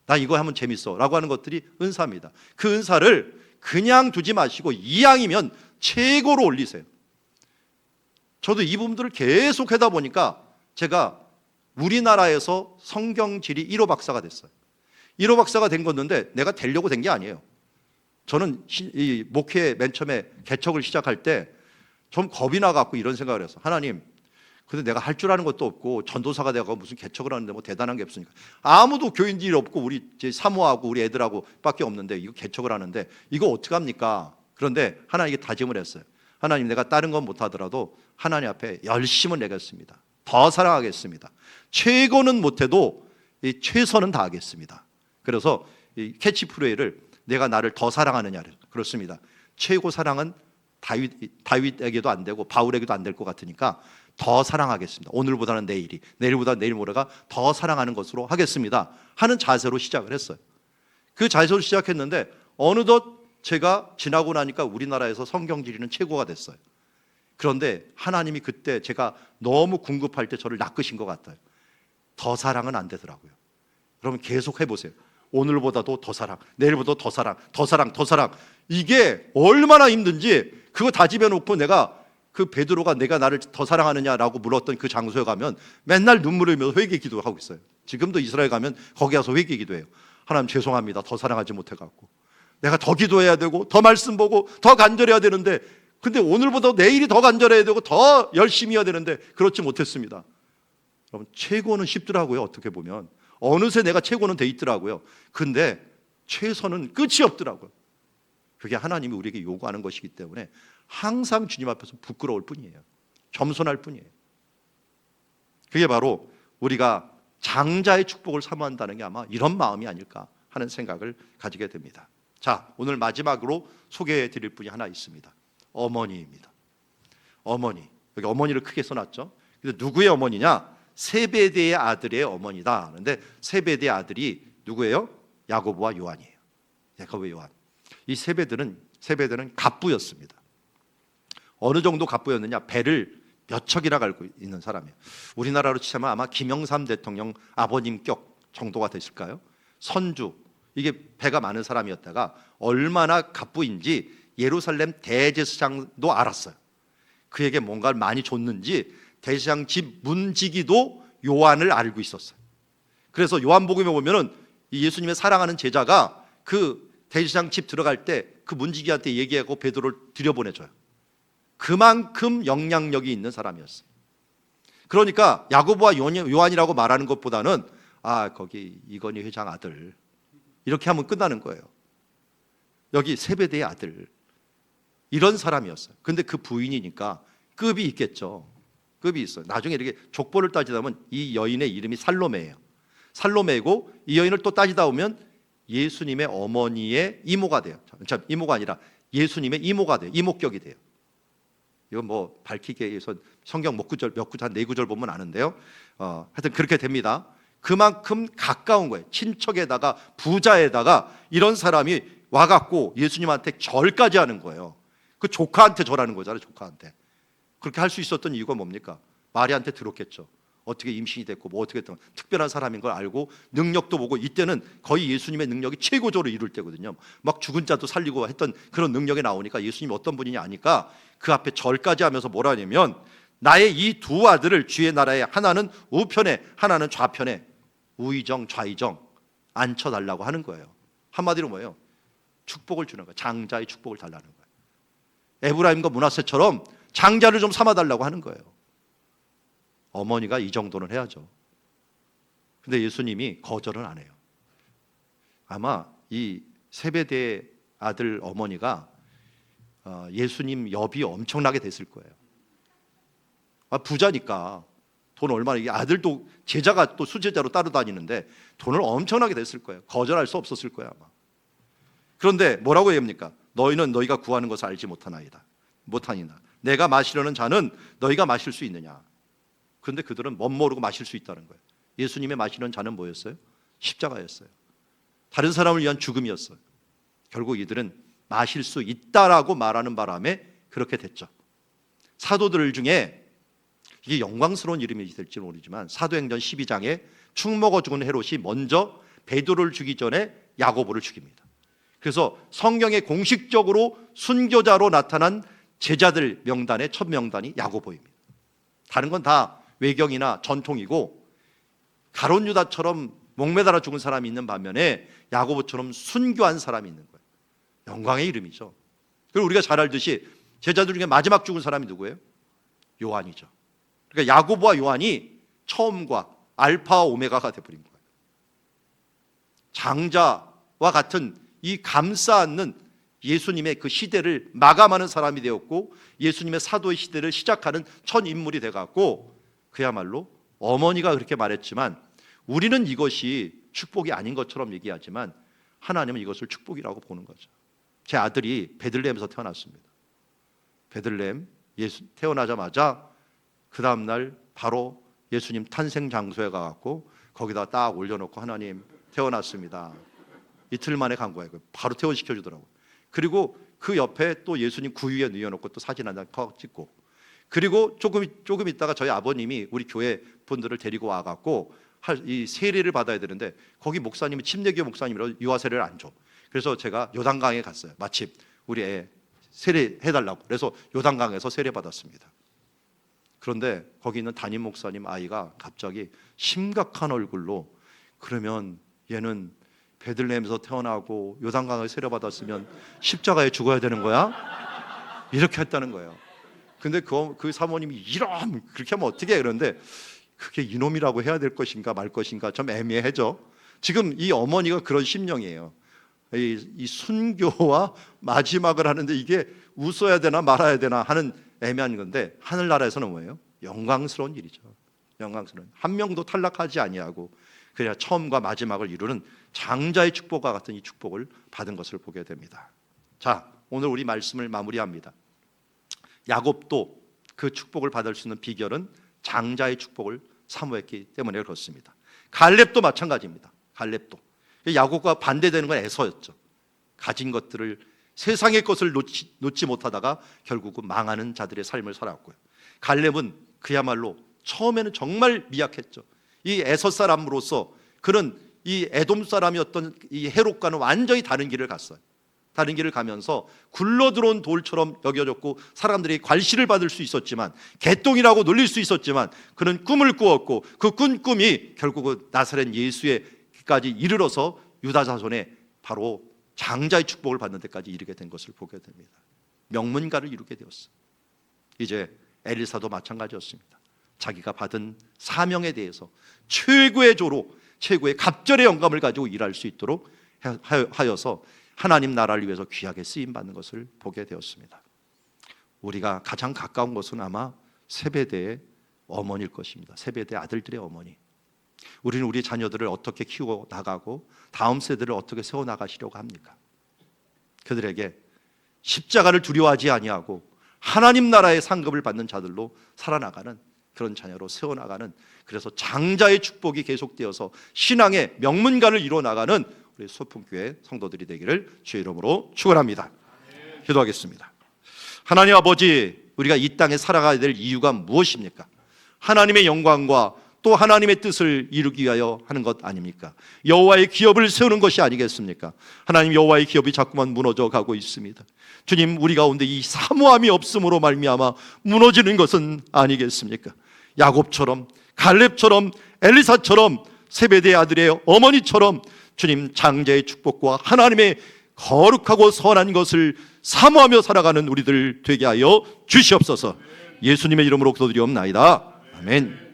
S1: 나 이거 하면 재밌어 라고 하는 것들이 은사입니다. 그 은사를 그냥 두지 마시고 이왕이면 최고로 올리세요. 저도 이 부분들을 계속 하다 보니까 제가 우리나라에서 성경지리 1호 박사가 됐어요. 1호 박사가 된 건데 내가 되려고 된 게 아니에요. 저는 이 목회 맨 처음에 개척을 시작할 때 좀 겁이 나갖고 이런 생각을 했어. 하나님, 근데 내가 할 줄 아는 것도 없고 전도사가 되고 무슨 개척을 하는데 뭐 대단한 게 없으니까 아무도 교인들이 없고 우리 제 사모하고 우리 애들하고 밖에 없는데 이거 개척을 하는데 이거 어떻게 합니까? 그런데 하나님께 다짐을 했어요. 하나님, 내가 다른 건 못하더라도 하나님 앞에 열심을 내겠습니다. 더 사랑하겠습니다. 최고는 못해도 이 최선은 다하겠습니다. 그래서 이 캐치프레이를 내가 나를 더 사랑하느냐를 그렇습니다. 최고 사랑은 다윗에게도 안 되고 바울에게도 안 될 것 같으니까 더 사랑하겠습니다. 오늘보다는 내일이, 내일보다는 내일 모레가 더 사랑하는 것으로 하겠습니다 하는 자세로 시작을 했어요. 그 자세로 시작했는데 어느덧 제가 지나고 나니까 우리나라에서 성경지리는 최고가 됐어요. 그런데 하나님이 그때 제가 너무 궁급할 때 저를 낚으신 것 같아요. 더 사랑은 안 되더라고요. 그러면 계속 해보세요. 오늘보다도 더 사랑, 내일보다 더 사랑, 더 사랑, 더 사랑. 이게 얼마나 힘든지 그거 다 집어놓고 내가 그 베드로가 내가 나를 더 사랑하느냐라고 물었던 그 장소에 가면 맨날 눈물을 흘리면서 회개 기도하고 있어요. 지금도 이스라엘 가면 거기 가서 회개 기도해요. 하나님 죄송합니다. 더 사랑하지 못해갖고 내가 더 기도해야 되고 더 말씀 보고 더 간절해야 되는데 근데 오늘보다 내일이 더 간절해야 되고 더 열심히 해야 되는데 그렇지 못했습니다. 여러분 최고는 쉽더라고요. 어떻게 보면 어느새 내가 최고는 돼 있더라고요. 근데 최선은 끝이 없더라고요. 그게 하나님이 우리에게 요구하는 것이기 때문에 항상 주님 앞에서 부끄러울 뿐이에요. 겸손할 뿐이에요. 그게 바로 우리가 장자의 축복을 사모한다는 게 아마 이런 마음이 아닐까 하는 생각을 가지게 됩니다. 자, 오늘 마지막으로 소개해 드릴 분이 하나 있습니다. 어머니입니다. 어머니. 여기 어머니를 크게 써놨죠. 근데 누구의 어머니냐? 세베대의 아들의 어머니다. 그런데 세베대의 아들이 누구예요? 야고보와 요한이에요. 야고보와 요한. 이 세베대는 갑부였습니다. 어느 정도 갑부였느냐? 배를 몇 척이나 갈고 있는 사람이에요. 우리나라로 치자면 아마 김영삼 대통령 아버님격 정도가 됐을까요? 선주. 이게 배가 많은 사람이었다가 얼마나 갑부인지 예루살렘 대제사장도 알았어요. 그에게 뭔가를 많이 줬는지 대제사장 집 문지기도 요한을 알고 있었어요. 그래서 요한복음에 보면은 이 예수님의 사랑하는 제자가 그 대제사장 집 들어갈 때 그 문지기한테 얘기하고 베드로를 들여보내줘요. 그만큼 영향력이 있는 사람이었어요. 그러니까 야고보와 요한이라고 말하는 것보다는 거기 이건희 회장 아들 이렇게 하면 끝나는 거예요. 여기 세베대의 아들 이런 사람이었어요. 근데 그 부인이니까 급이 있겠죠. 급이 있어요. 나중에 이렇게 족보를 따지다 보면 이 여인의 이름이 살로메예요. 살로메고 이 여인을 또 따지다 보면 예수님의 어머니의 이모가 돼요. 참 이모가 아니라 예수님의 이모가 돼요. 이모격이 돼요. 이건 뭐 밝히기에 위해서 성경 몇 구절 한 4구절 보면 아는데요. 하여튼 그렇게 됩니다. 그만큼 가까운 거예요. 친척에다가 부자에다가 이런 사람이 와갖고 예수님한테 절까지 하는 거예요. 그 조카한테 절하는 거잖아요. 조카한테. 그렇게 할 수 있었던 이유가 뭡니까? 마리아한테 들었겠죠. 어떻게 임신이 됐고 뭐 어떻게 했던 특별한 사람인 걸 알고 능력도 보고 이때는 거의 예수님의 능력이 최고조로 이룰 때거든요. 막 죽은 자도 살리고 했던 그런 능력이 나오니까 예수님이 어떤 분이냐 아니까 그 앞에 절까지 하면서 뭐라 하냐면 나의 이 두 아들을 주의 나라에 하나는 우편에 하나는 좌편에 우의정 좌의정 앉혀달라고 하는 거예요. 한마디로 뭐예요? 축복을 주는 거예요. 장자의 축복을 달라는 거예요. 에브라임과 므낫세처럼 장자를 좀 삼아달라고 하는 거예요. 어머니가 이 정도는 해야죠. 근데 예수님이 거절은 안 해요. 아마 이 세베대의 아들 어머니가 예수님 여비 엄청나게 됐을 거예요. 부자니까 돈 얼마나, 이게 아들도 제자가 또 수제자로 따라다니는데 돈을 엄청나게 냈을 거예요. 거절할 수 없었을 거예요 아마. 그런데 뭐라고 얘기합니까? 너희는 너희가 구하는 것을 알지 못하나이다. 못하니나 내가 마시려는 잔은 너희가 마실 수 있느냐. 그런데 그들은 멋모르고 마실 수 있다는 거예요. 예수님의 마시는 잔은 뭐였어요? 십자가였어요. 다른 사람을 위한 죽음이었어요. 결국 이들은 마실 수 있다라고 말하는 바람에 그렇게 됐죠. 사도들 중에 이게 영광스러운 이름이 될지 모르지만 사도행전 12장에 축 먹어 죽은 헤롯이 먼저 베드로를 죽이기 전에 야고보를 죽입니다. 그래서 성경에 공식적으로 순교자로 나타난 제자들 명단의 첫 명단이 야고보입니다. 다른 건 다 외경이나 전통이고, 가룟 유다처럼 목매달아 죽은 사람이 있는 반면에 야고보처럼 순교한 사람이 있는 거예요. 영광의 이름이죠. 그리고 우리가 잘 알듯이 제자들 중에 마지막 죽은 사람이 누구예요? 요한이죠. 그러니까 야고보와 요한이 처음과 알파와 오메가가 되어버린 거예요. 장자와 같은 이 감싸 안는 예수님의 그 시대를 마감하는 사람이 되었고, 예수님의 사도의 시대를 시작하는 첫 인물이 돼갖고, 그야말로 어머니가 그렇게 말했지만 우리는 이것이 축복이 아닌 것처럼 얘기하지만 하나님은 이것을 축복이라고 보는 거죠. 제 아들이 베들레헴에서 태어났습니다. 베들레헴 예수 태어나자마자 그 다음날 바로 예수님 탄생 장소에 가갖고 거기다 딱 올려놓고, 하나님 태어났습니다. 이틀 만에 간 거예요. 바로 퇴원시켜 주더라고요. 그리고 그 옆에 또 예수님 구유에 누워놓고 또 사진 한 장 찍고, 그리고 조금 있다가 저희 아버님이 우리 교회 분들을 데리고 와갖고 이 세례를 받아야 되는데, 거기 목사님이 침례교 목사님이라서 유아 세례를 안 줘. 그래서 제가 요단강에 갔어요. 마침 우리 애 세례 해달라고. 그래서 요단강에서 세례 받았습니다. 그런데 거기 있는 담임 목사님 아이가 갑자기 심각한 얼굴로, 그러면 얘는 베들레헴에서 태어나고 요단강에 세례 받았으면 십자가에 죽어야 되는 거야? 이렇게 했다는 거예요. 근데 그 사모님이 이런, 그렇게 하면 어떻게 해? 그런데 그게 이놈이라고 해야 될 것인가 말 것인가 좀 애매해져. 지금 이 어머니가 그런 심령이에요. 이 순교와 마지막을 하는데 이게 웃어야 되나 말아야 되나 하는 애매한 건데, 하늘나라에서는 뭐예요? 영광스러운 일이죠. 영광스러운, 한 명도 탈락하지 아니하고 그냥 처음과 마지막을 이루는 장자의 축복과 같은 이 축복을 받은 것을 보게 됩니다. 자, 오늘 우리 말씀을 마무리합니다. 야곱도 그 축복을 받을 수 있는 비결은 장자의 축복을 사모했기 때문에 그렇습니다. 갈렙도 마찬가지입니다. 갈렙도 야곱과 반대되는 건 에서였죠. 가진 것들을, 세상의 것을 놓지 못하다가 결국은 망하는 자들의 삶을 살았고요. 갈렙은 그야말로 처음에는 정말 미약했죠. 이 에서 사람으로서 그는 이 에돔 사람이었던 이 헤롯과는 완전히 다른 길을 갔어요. 다른 길을 가면서 굴러들어온 돌처럼 여겨졌고, 사람들이 괄시를 받을 수 있었지만, 개똥이라고 놀릴 수 있었지만, 그는 꿈을 꾸었고 그 꾼 꿈이 결국은 나사렛 예수에까지 이르러서 유다 자손의 바로 장자의 축복을 받는 데까지 이르게 된 것을 보게 됩니다. 명문가를 이루게 되었어요. 이제 엘리사도 마찬가지였습니다. 자기가 받은 사명에 대해서 최고의 조로, 최고의 갑절의 영감을 가지고 일할 수 있도록 하여서 하나님 나라를 위해서 귀하게 쓰임받는 것을 보게 되었습니다. 우리가 가장 가까운 것은 아마 세베대의 어머니일 것입니다. 세베대 아들들의 어머니. 우리는 우리 자녀들을 어떻게 키워 나가고 다음 세대를 어떻게 세워 나가시려고 합니까? 그들에게 십자가를 두려워하지 아니하고 하나님 나라의 상급을 받는 자들로 살아나가는 그런 자녀로 세워나가는, 그래서 장자의 축복이 계속되어서 신앙의 명문가를 이루어나가는 우리 소풍교회 성도들이 되기를 주의 이름으로 축원합니다. 기도하겠습니다. 하나님 아버지, 우리가 이 땅에 살아가야 될 이유가 무엇입니까? 하나님의 영광과 또 하나님의 뜻을 이루기 위하여 하는 것 아닙니까? 여호와의 기업을 세우는 것이 아니겠습니까? 하나님, 여호와의 기업이 자꾸만 무너져 가고 있습니다. 주님, 우리 가운데 이 사모함이 없음으로 말미암아 무너지는 것은 아니겠습니까? 야곱처럼, 갈렙처럼, 엘리사처럼, 세베대의 아들의 어머니처럼 주님 장자의 축복과 하나님의 거룩하고 선한 것을 사모하며 살아가는 우리들 되게 하여 주시옵소서. 예수님의 이름으로 기도드리옵나이다. 아멘.